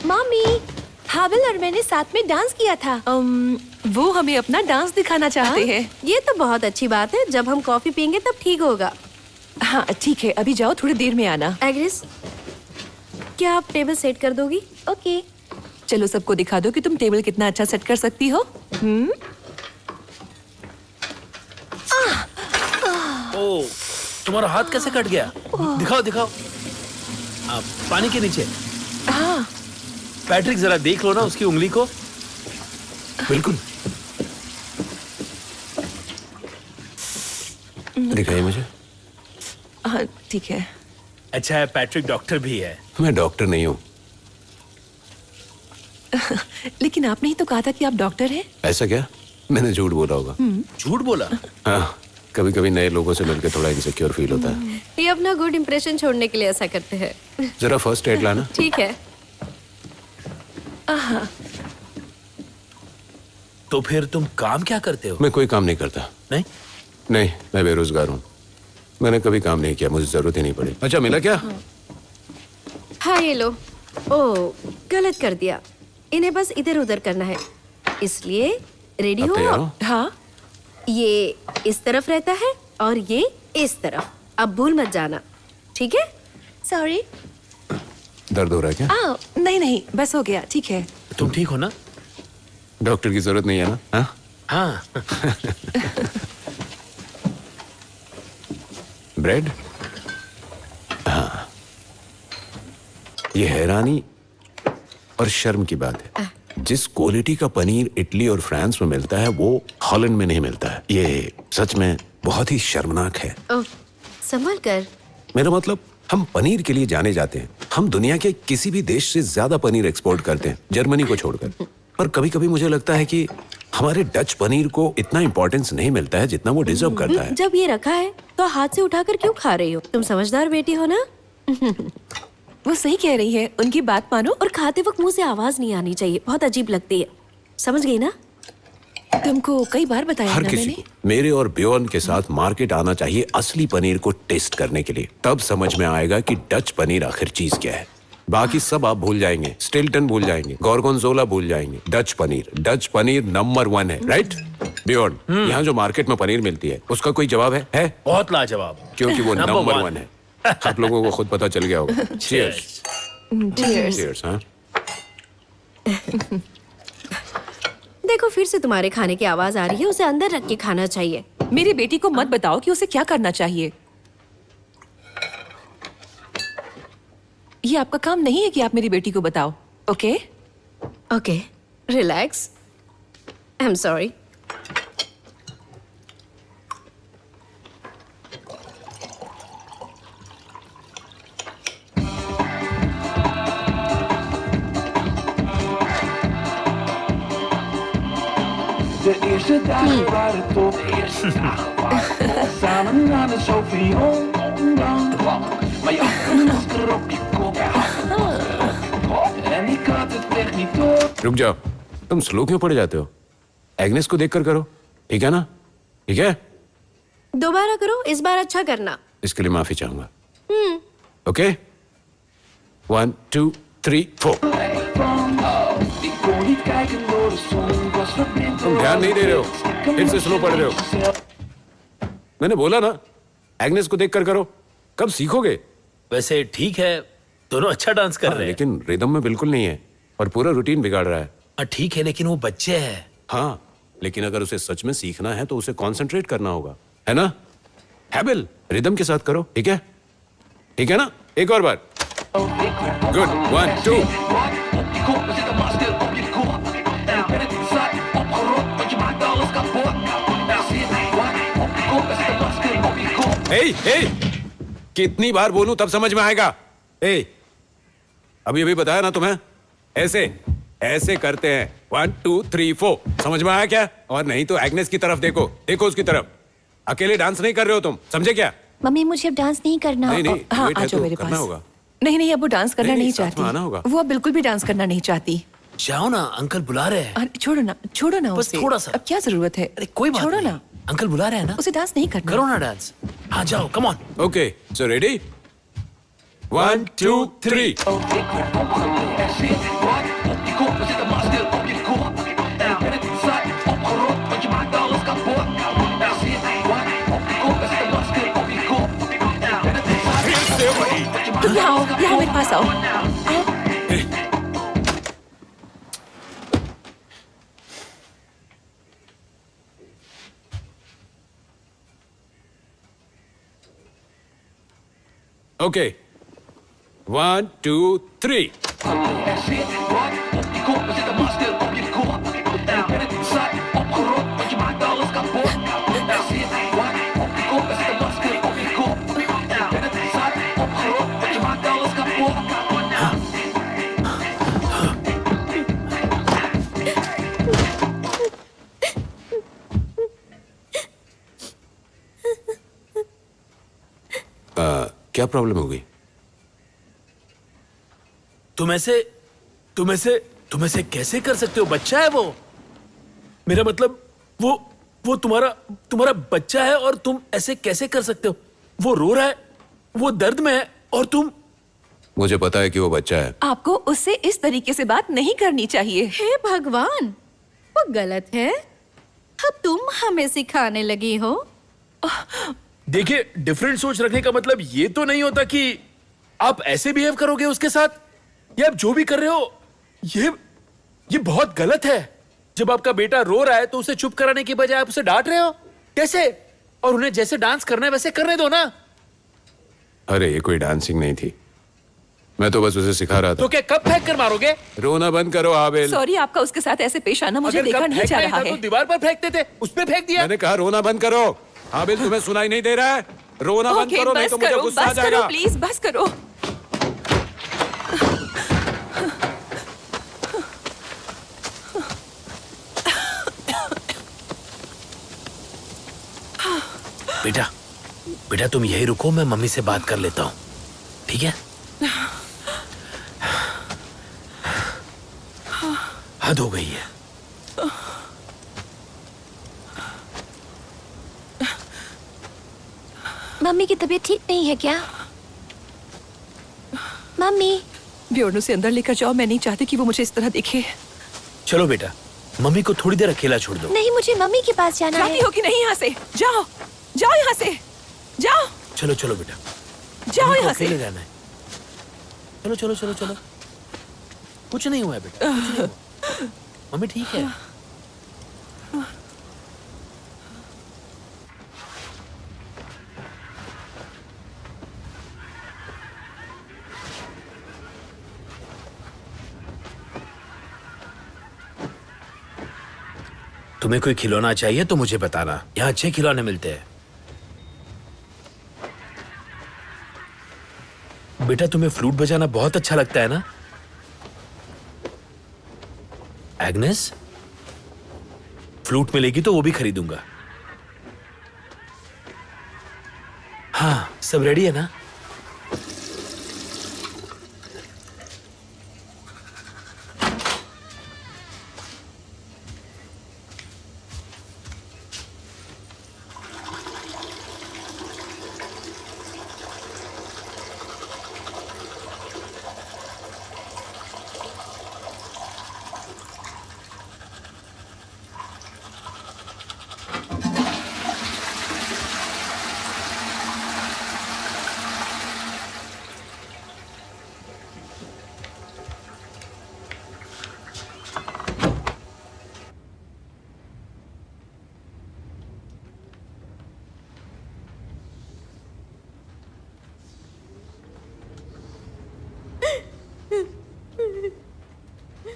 मम्मी, हाबिल और मैंने साथ में डांस किया था। वो हमें अपना डांस दिखाना चाहते हैं। ये तो बहुत अच्छी बात है। जब हम कॉफी पियेंगे तब ठीक होगा। हाँ ठीक है, अभी जाओ, थोड़ी देर में आना। एग्रिस, क्या आप टेबल सेट कर दोगी? ओके। चलो सबको दिखा दो कि तुम टेबल कितना अच्छा सेट कर सकती हो। ओ, तुम्हारा हाथ कैसे कट गया? दिखाओ दिखाओ। पानी के नीचे। हाँ। पैट्रिक जरा देख लो ना उसकी उंगली को। बिल्कुल। दिखाइए मुझे। हाँ ठीक है। अच्छा है पैट्रिक डॉक्टर भी है। मैं डॉक्टर नहीं हूँ। लेकिन आपने ही तो कहा था कि आप डॉक्टर हैं। ऐसा क्या? मैंने झूठ बोला होगा। झूठ बोला? हाँ, कभी कभी नए लोगों से मिलकर थोड़ा इनसिक्योर फील होता है। ये अपना गुड इंप्रेशन छोड़ने के लिए ऐसा करते हैं। जरा फर्स्ट एड लाना। ठीक है। तो फिर तुम काम क्या करते हो? मैं कोई काम नहीं करता। नहीं? नहीं, मैं बेरोजगार हूँ। मैंने कभी काम नहीं किया, मुझे जरूरत ही नहीं पड़ी। अच्छा, मिला क्या? हाँ ये लो। ओ, गलत कर दिया। इन्हें बस इधर उधर करना है, इसलिए रेडी अब हो? तैयार हो? हाँ। ये इस तरफ रहता है और ये इस तरफ। अब भूल मत जाना, ठीक है? सॉरी। दर्द हो रहा है क्या? नहीं नहीं, बस हो गया, ठीक है। तुम ठीक हो ना? डॉक्टर की जरूरत नहीं है ना? हाँ? हाँ। ब्रेड? हाँ। ये हैरानी और शर्म की बात है। जिस क्वालिटी का पनीर इटली और फ्रांस में मिलता है वो हॉलैंड में नहीं मिलता है। ये सच में बहुत ही शर्मनाक है। ओह, संभल कर। मेरा मतलब, हम पनीर के लिए जाने जाते हैं। हम दुनिया के किसी भी देश से ज्यादा पनीर एक्सपोर्ट करते हैं, जर्मनी को छोड़कर। पर कभी कभी मुझे लगता है कि हमारे डच पनीर को इतना इम्पोर्टेंस नहीं मिलता है जितना वो डिजर्व करता है। जब ये रखा है तो हाथ से उठाकर क्यों खा रही हो? तुम समझदार बेटी हो ना? वो सही कह रही है, उनकी बात मानो। और खाते वक्त मुंह से आवाज नहीं आनी चाहिए, बहुत अजीब लगती है। समझ गई ना? तुमको कई बार बताया हर ना किसी मैंने। को मेरे और ब्योर्न के साथ मार्केट आना चाहिए असली पनीर को टेस्ट करने के लिए। तब समझ में आएगा कि डच पनीर आखिर चीज क्या है। बाकी सब आप भूल जाएंगे, स्टिल्टन भूल जाएंगे, गोर्गोंजोला भूल जाएंगे। डच पनीर नंबर 1 है, राइट? ब्योर्न, यहाँ जो मार्केट में पनीर मिलती है उसका कोई जवाब है? बहुत लाजवाब। क्योंकि वो Number नंबर one 1 है। आप लोगों को खुद पता चल गया होगा। Cheers. Cheers. Cheers, हाँ? देखो, फिर से तुम्हारे खाने की आवाज आ रही है। उसे अंदर रख के खाना चाहिए। मेरी बेटी को मत बताओ कि उसे क्या करना चाहिए। ये आपका काम नहीं है कि आप मेरी बेटी को बताओ, okay? Okay, relax. I am sorry. De eerste dagen waren top. De eerste dagen waren top. Samen aan de Sofie maar je had een masker op je kop. En ik had het echt niet door. रुक जाओ, तुम slow क्यों पड़ जाते हो? Agnes को देखकर करो, ठीक है ना? ठीक है? दोबारा करो, इस बार अच्छा करना। इसके लिए माफी चाहूंगा। Okay? 1, 2, 3, 4। Ik kon niet kijken door de zon. Was verblind. तुम ध्यान नहीं दे रहे हो, फिर से स्लो पढ़ रहे हो। मैंने बोला ना, एग्नेस को देखकर करो। कब सीखोगे? वैसे ठीक है, दोनों अच्छा डांस कर रहे हैं। लेकिन रिदम में बिल्कुल नहीं है और पूरा रूटीन बिगाड़ रहा है। ठीक है, लेकिन वो बच्चे हैं। हाँ, लेकिन अगर उसे सच में सीखना है तो उसे कंसंट्रेट करना होगा, है ना? हैबिल, रिदम के साथ करो, ठीक है? ठीक है ना? एक और बार। Good, 1, 2। Op je kop, er zit een masker op je kop. En ik ben het niet zat, opgerot, want je maakt alles kapot. Er zit wat op je kop, er zit een masker op je kop. ए, कितनी बार बोलूं तब समझ में आएगा? अभी बताया ना तुम्हें? ऐसे करते हैं। 1, 2, 3, 4। समझ में आया क्या? और नहीं तो एग्नेस की तरफ देखो उसकी तरफ। अकेले डांस नहीं कर रहे हो तुम, समझे क्या? मम्मी मुझे अब डांस नहीं करना। नहीं, हाँ, वेट आ है जाओ तो मेरे करना पास। होगा। नहीं, अब वो डांस करना नहीं, नहीं साथ में चाहती। आना होगा। वो अब बिल्कुल भी डांस करना नहीं चाहती। जाओ ना, अंकल बुला रहे हैं। अरे छोड़ो ना बस उसे। थोड़ा सा। अब क्या जरूरत है? अरे कोई बात छोड़ो नहीं। ना, अंकल बुला रहे हैं ना, उसे डांस नहीं करना। करो ना डांस। आ जाओ, come on. Okay, so ready? 1, 2, 3। Ik werd opgeleid. Er zit wat op je kop, er zit een masker op je kop. En ik ben het niet zat, opgerot, want je maakt alles kapot. Er zit wat op je kop, er zit een masker op je kop. En ik ben het niet zat, opgerot, want je maakt alles kapot. यहाँ मेरे पास आओ। Okay 1 2 3 क्या problem हो गई? तुम ऐसे कैसे कर सकते हो? बच्चा है वो। मेरा मतलब वो तुम्हारा बच्चा है और तुम ऐसे कैसे कर सकते हो? वो रो रहा है, वो दर्द में है और तुम। मुझे पता है कि वो बच्चा है। आपको उससे इस तरीके से बात नहीं करनी चाहिए। हे भगवान, वो गलत है। अब तुम हमें सिखाने लगी हो। देखिए, डिफरेंट सोच रखने का मतलब ये तो नहीं होता कि आप ऐसे बिहेव करोगे उसके साथ, या आप जो भी कर रहे हो ये बहुत गलत है। जब आपका बेटा रो रहा है तो उसे चुप कराने की बजाय आप उसे डांट रहे हो। कैसे? और उन्हें जैसे डांस करना है वैसे करने दो ना। अरे ये कोई डांसिंग नहीं थी, मैं तो बस उसे सिखा रहा था। तो क्या कब फेंक कर मारोगे? रोना बंद करो आबिल। सॉरी, आपका उसके साथ ऐसे पेश आना मुझे अगर देखा कब नहीं जा फेंकना ही रहा था है। तो दीवार पर फेंकते थे, उस पे फेंक दिया। मैंने कहा रोना बंद करो। आबिल, तुम्हें सुनाई नहीं दे रहा है? रोना बंद ओके, करो, नहीं बस तो मुझे करो, गुस्सा आ बस जाएगा। करो, प्लीज बस करो। बेटा तुम यही रुको, मैं मम्मी से बात कर लेता हूँ, ठीक है? हद हो गई है। मम्मी की तबीयत ठीक नहीं है क्या? मम्मी। ब्योर्न से अंदर लेकर जाओ, मैं नहीं चाहती कि वो मुझे इस तरह देखे। चलो बेटा, मम्मी को थोड़ी देर अकेला छोड़ दो। नहीं, मुझे मम्मी के पास जाना जाती है। हो कि नहीं? यहाँ से जाओ, जाओ यहाँ से, जाओ, चलो बेटा, जाओ मम्मी को यहाँ से। अकेले रहना है। चलो। कुछ नहीं हुआ है बेटा, कुछ नहीं हुआ। मम्मी ठीक है। तुम्हें कोई खिलौना चाहिए तो मुझे बताना, यहाँ अच्छे खिलौने मिलते हैं। बेटा तुम्हें फ्लूट बजाना बहुत अच्छा लगता है ना? एग्नेस, फ्लूट मिलेगी तो वो भी खरीदूंगा। हाँ, सब रेडी है ना?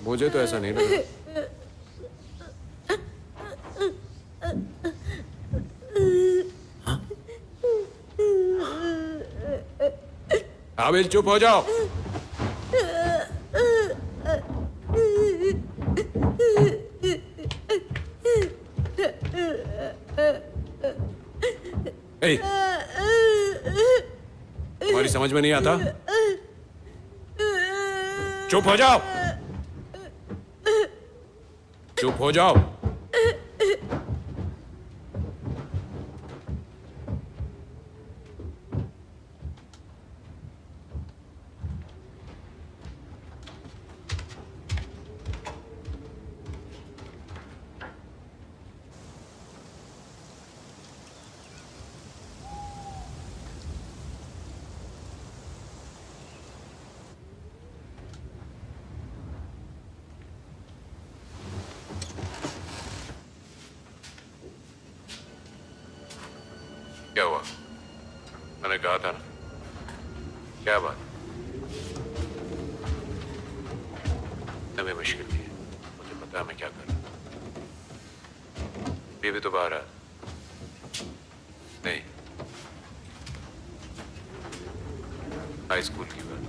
मुझे तो ऐसा नहीं लगा। आबिल चुप हो जाओ। ए, तुम्हारी समझ में नहीं आता? चुप हो जाओ, चुप हो जाओ। क्या हुआ? मैंने कहा था ना, क्या बात? हमें मुश्किल नहीं है, मुझे पता है मैं क्या कर रहा हूँ। ये भी तो बाहर आ नहीं, हाई स्कूल की बात।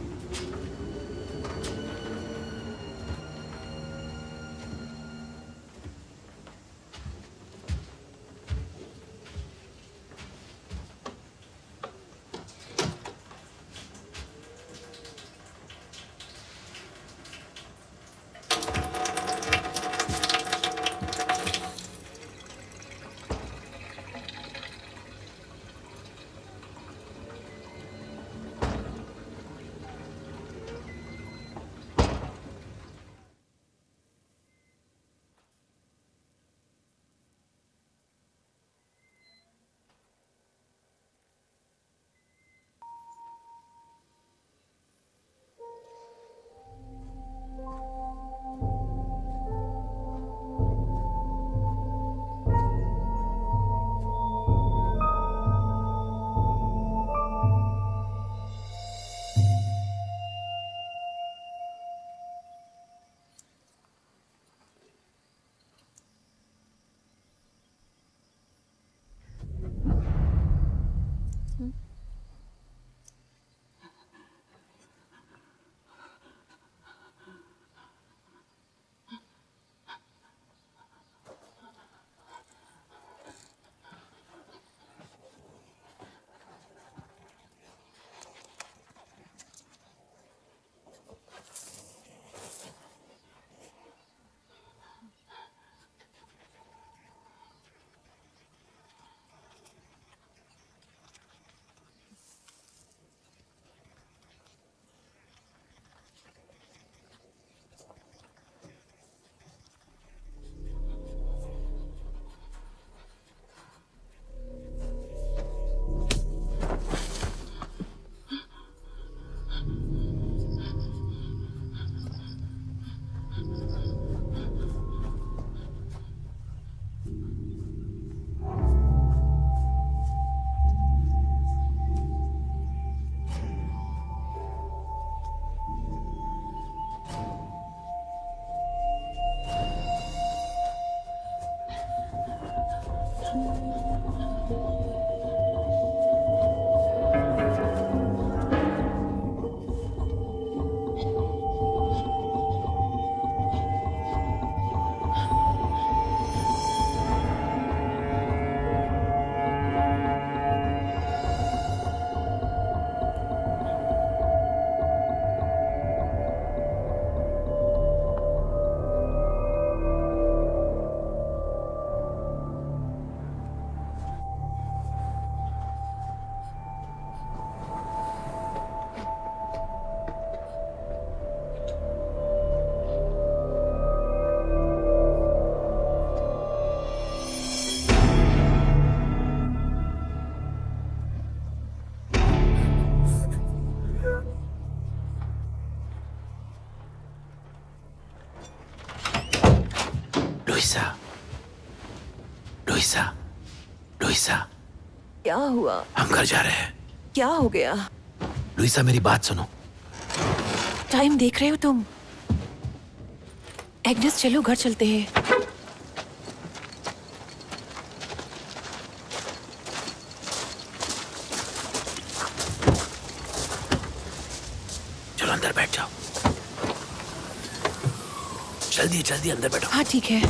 लुइसा, लुइसा, लुइसा, क्या हुआ? हम घर जा रहे हैं। क्या हो गया? लुइसा मेरी बात सुनो। टाइम देख रहे हो तुम? एग्नेस चलो घर चलते हैं। चलो अंदर बैठ जाओ। जल्दी जल्दी अंदर बैठो। हाँ ठीक है।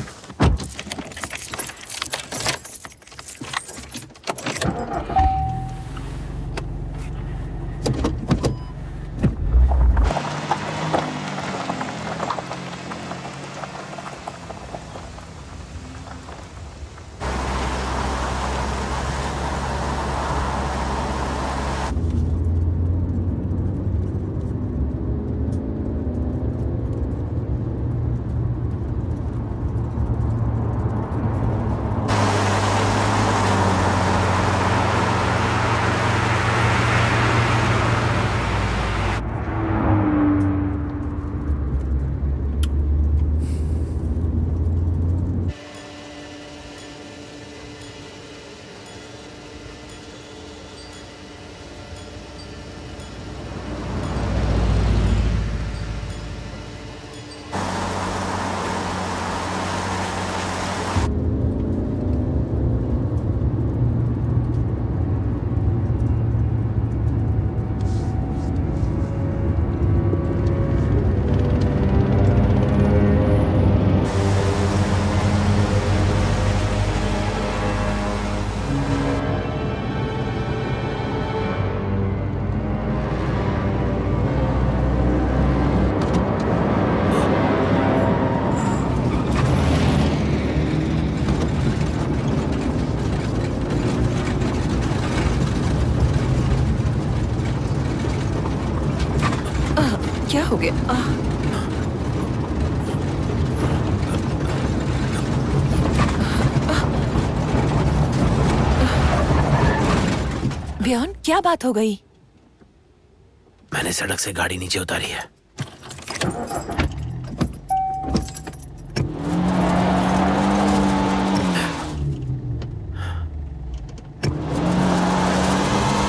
क्या हो गया? ब्योन, क्या बात हो गई? मैंने सड़क से गाड़ी नीचे उतारी है।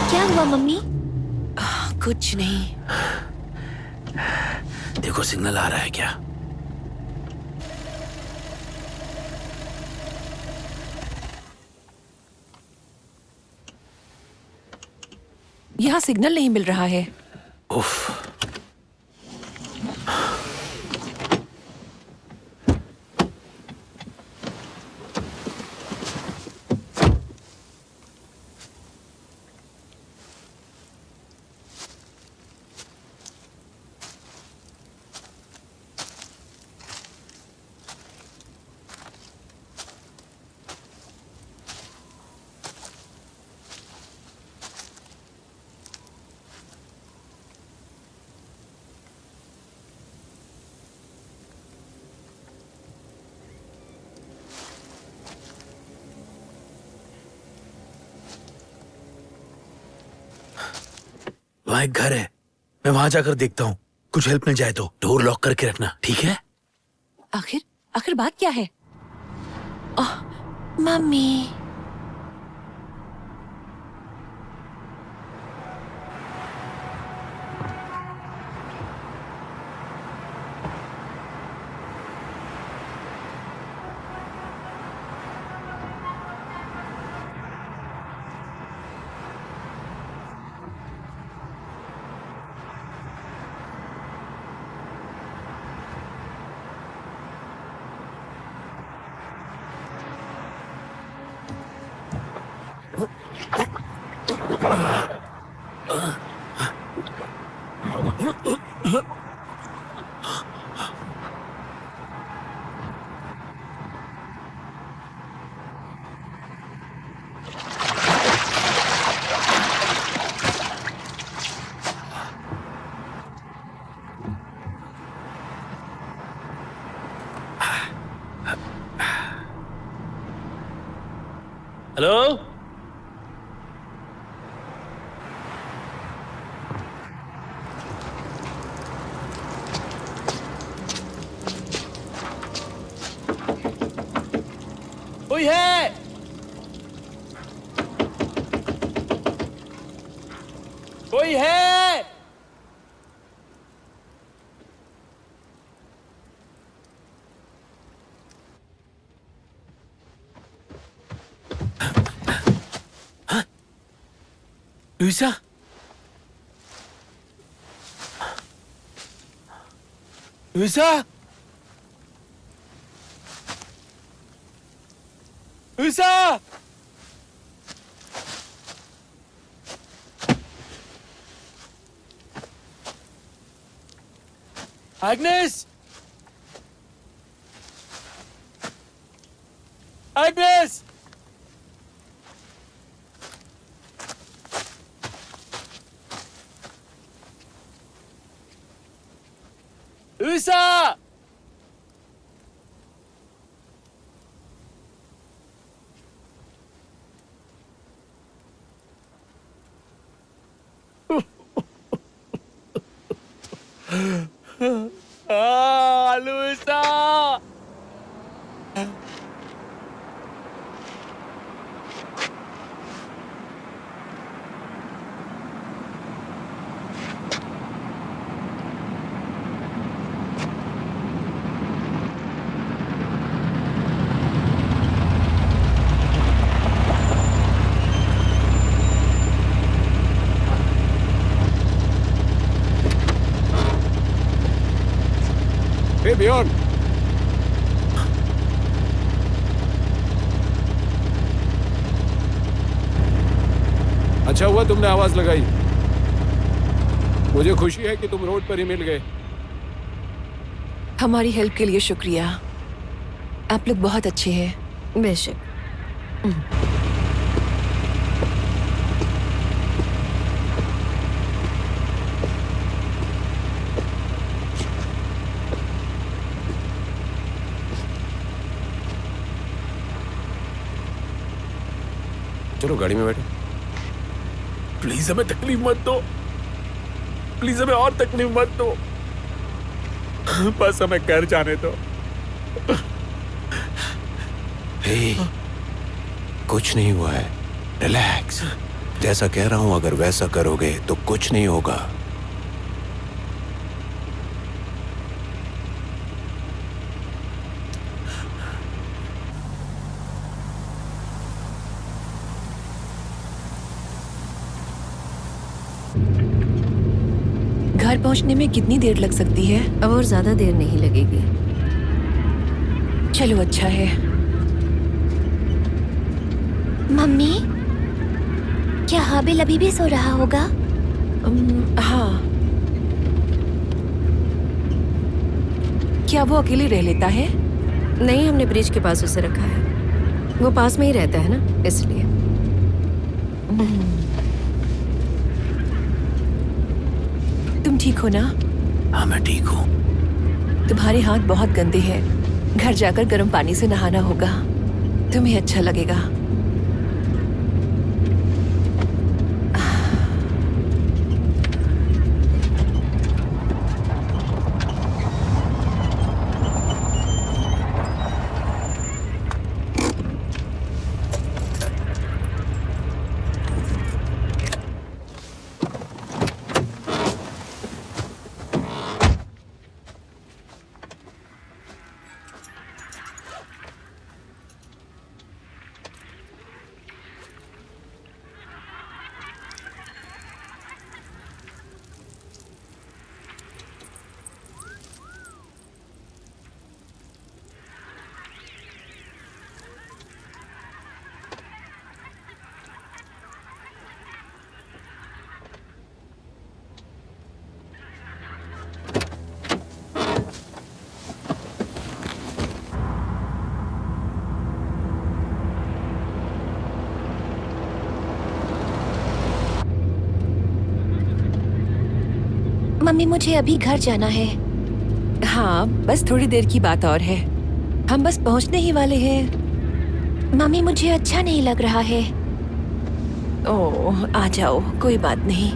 क्या हुआ मम्मी? कुछ नहीं। देखो सिग्नल आ रहा है क्या? यहाँ सिग्नल नहीं मिल रहा है। उफ। वहां एक घर है, मैं वहां जाकर देखता हूँ। कुछ हेल्प मिल जाए तो डोर लॉक करके रखना, ठीक है? आखिर बात क्या है? मम्मी। हेलो? कोई है? कोई है? Luisa? Luisa? Luisa? Agnes? Agnes? Luisa? Luisa? Hey बियॉन, अच्छा हुआ तुमने आवाज लगाई। मुझे खुशी है कि तुम रोड पर ही मिल गए। हमारी हेल्प के लिए शुक्रिया। आप लोग बहुत अच्छे हैं। बेशक। चलो गाड़ी में बैठो। प्लीज हमें तकलीफ मत दो, प्लीज हमें और तकलीफ मत दो, बस हमें घर जाने दो। हे, कुछ नहीं हुआ है, रिलैक्स। जैसा कह रहा हूं अगर वैसा करोगे तो कुछ नहीं होगा। घर पहुंचने में कितनी देर लग सकती है? अब और ज्यादा देर नहीं लगेगी। चलो अच्छा है। मम्मी, क्या हाबिल अभी भी सो रहा होगा? हाँ। क्या वो अकेले रह लेता है? नहीं, हमने ब्रिज के पास उसे रखा है। वो पास में ही रहता है ना, इसलिए। तुम ठीक हो ना? हाँ मैं ठीक हूँ। तुम्हारे हाथ बहुत गंदे हैं। घर जाकर गर्म पानी से नहाना होगा, तुम्हें अच्छा लगेगा। मम्मी, मुझे अभी घर जाना है। हाँ, बस थोड़ी देर की बात और है। हम बस पहुंचने ही वाले हैं। मम्मी, मुझे अच्छा नहीं लग रहा है। ओह, आ जाओ, कोई बात नहीं।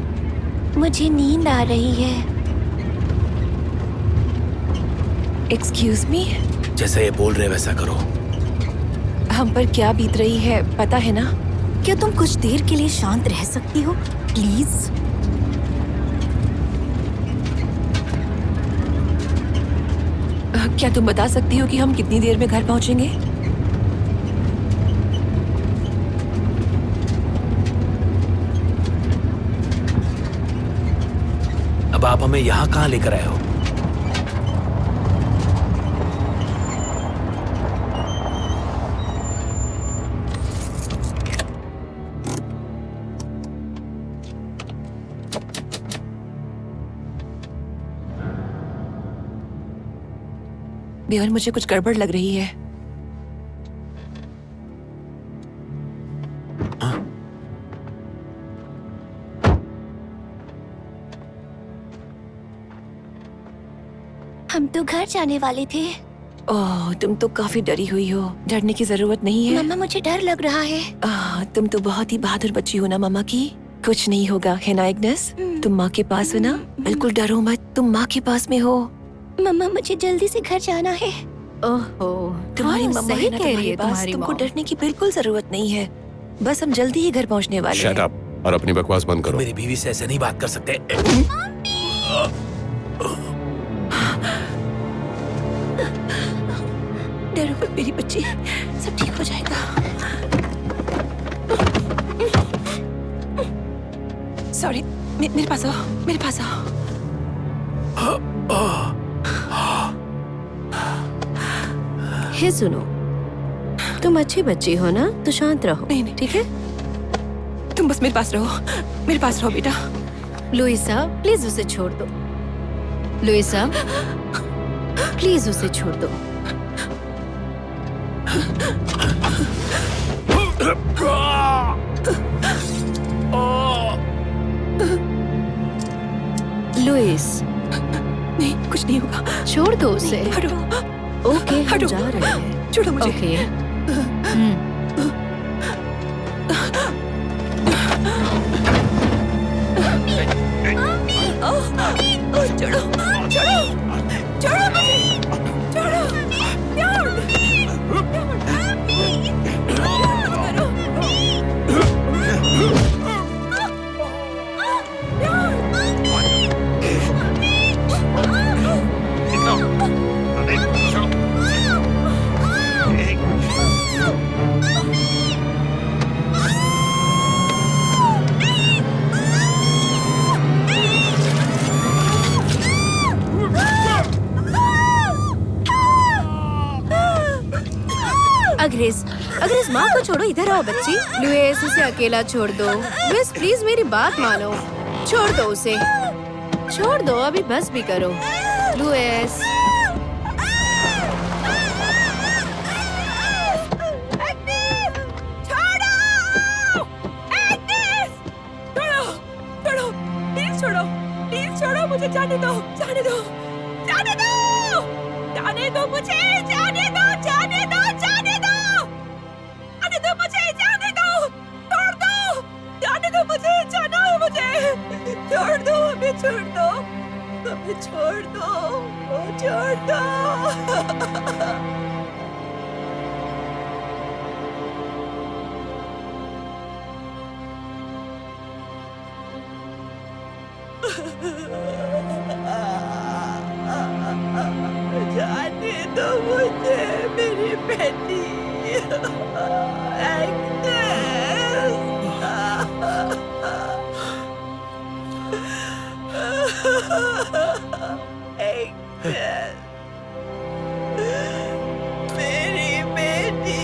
मुझे नींद आ रही है। Excuse me? जैसा ये बोल रहे वैसा करो। हम पर क्या बीत रही है पता है ना? क्या तुम कुछ देर के लिए शांत रह सकती हो प्लीज? क्या तुम बता सकती हो कि हम कितनी देर में घर पहुंचेंगे? अब आप हमें यहाँ कहाँ लेकर आए हो? बेहन, मुझे कुछ गड़बड़ लग रही है। हम तो घर जाने वाले थे। ओह, तुम तो काफी डरी हुई हो। डरने की जरूरत नहीं है। मम्मा, मुझे डर लग रहा है। तुम तो बहुत ही बहादुर बच्ची हो ना मम्मा की। कुछ नहीं होगा, है ना एग्नेस? तुम माँ के पास हो ना? बिल्कुल डरो मत, तुम माँ के पास में हो। मम्मा, मुझे जल्दी से घर जाना है। ओहो, तुम्हारी हाँ, मम्मा सही है ना कह रही तुम्हारे है पास। तुम्हारी तुमको मॉम। डरने की बिल्कुल जरूरत नहीं है। बस हम जल्दी ही घर पहुंचने वाले शट हैं। अप और अपनी बकवास बंद करो। मेरी बीवी से ऐसे नहीं बात कर सकते। डरो मत मेरी बच्ची, सब ठीक हो जाएगा। सॉरी, मेरे पास आओ, मेरे पास आओ। हे सुनो, तुम अच्छी बच्ची हो ना, तो शांत रहो। नहीं, ठीक है? तुम बस मेरे पास रहो, मेरे पास रहो बेटा। लुइसा, प्लीज उसे छोड़ दो। लुइसा, प्लीज उसे छोड़ दो। लुइस, नहीं, कुछ नहीं होगा। छोड़ दो उसे। हटो, ओके, हम हटो। जा रहे हैं। छोड़ो मुझे। ओके। छोड़ो छोड़ो छोड़ो मुझे छोड़ो प्यार अग्रेस, अग्रेस माँ को छोड़ो, इधर आओ बच्ची। लुइस, उसे अकेला छोड़ दो। लुइस प्लीज मेरी बात मानो, छोड़ दो उसे, छोड़ दो, अभी बस भी करो। लुइस मुझे जाने दो, जाने दो, जाने दो, जाने दो मुझे, जाने दो, जाने दो, जाने दो, जाने दो मुझे, जाने दो, छोड़ दो, जाने दो मुझे, जाना है मुझे, छोड़ दो, हमें छोड़ दो, हमें छोड़ दो, छोड़ दो। जाने दो मुझे, मेरी बेटी एग्नेस, मेरी बेटी।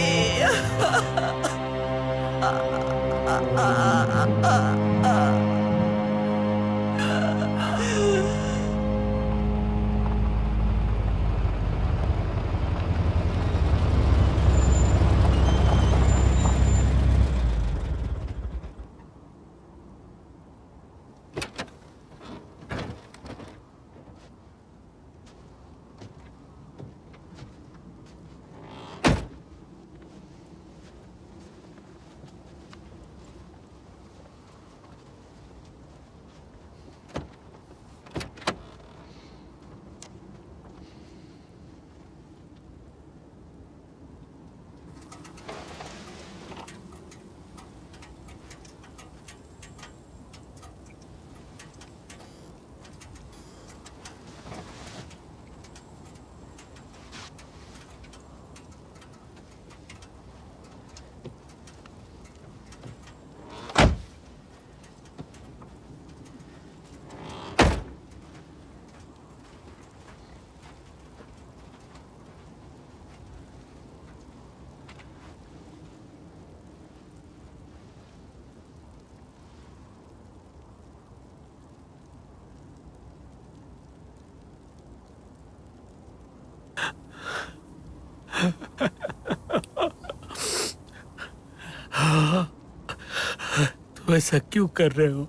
तुम ऐसा क्यों कर रहे हो?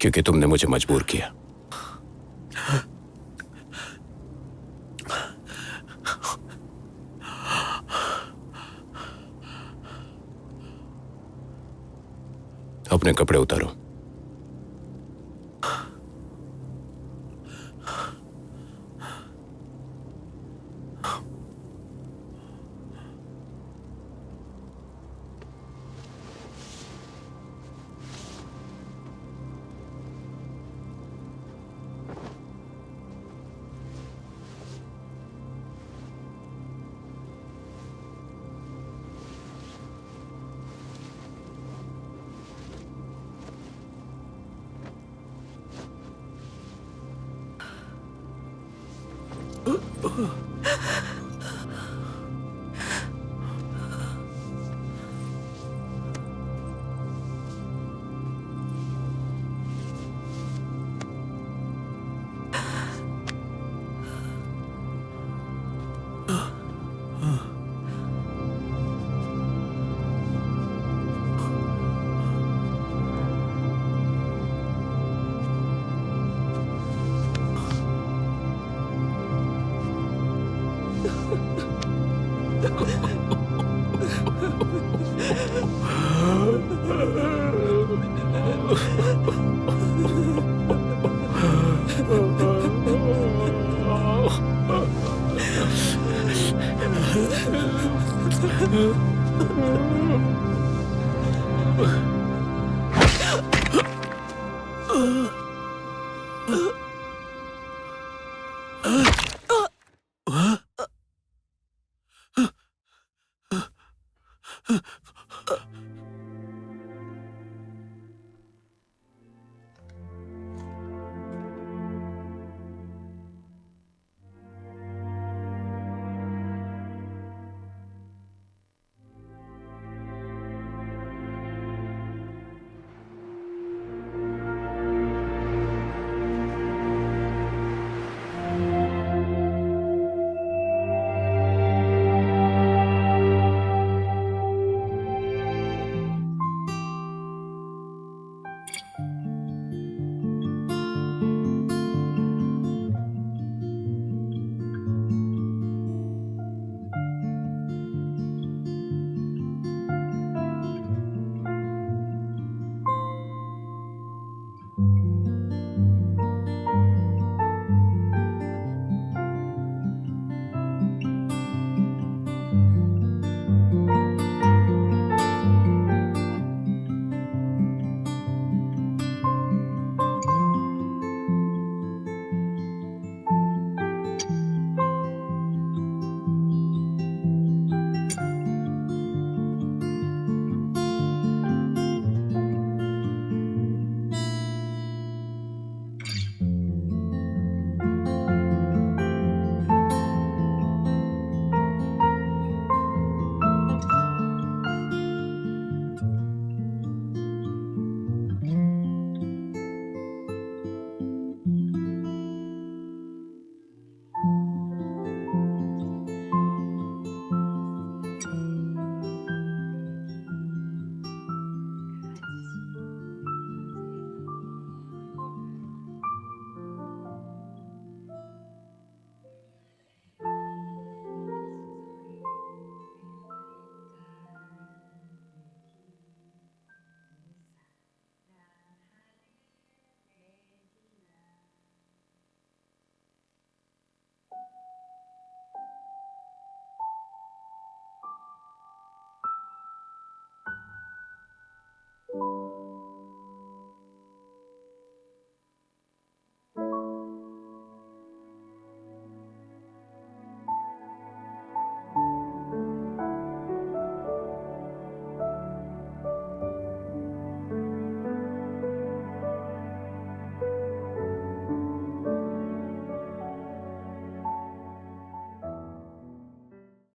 क्योंकि तुमने मुझे मजबूर किया। अपने कपड़े उतारो। Oh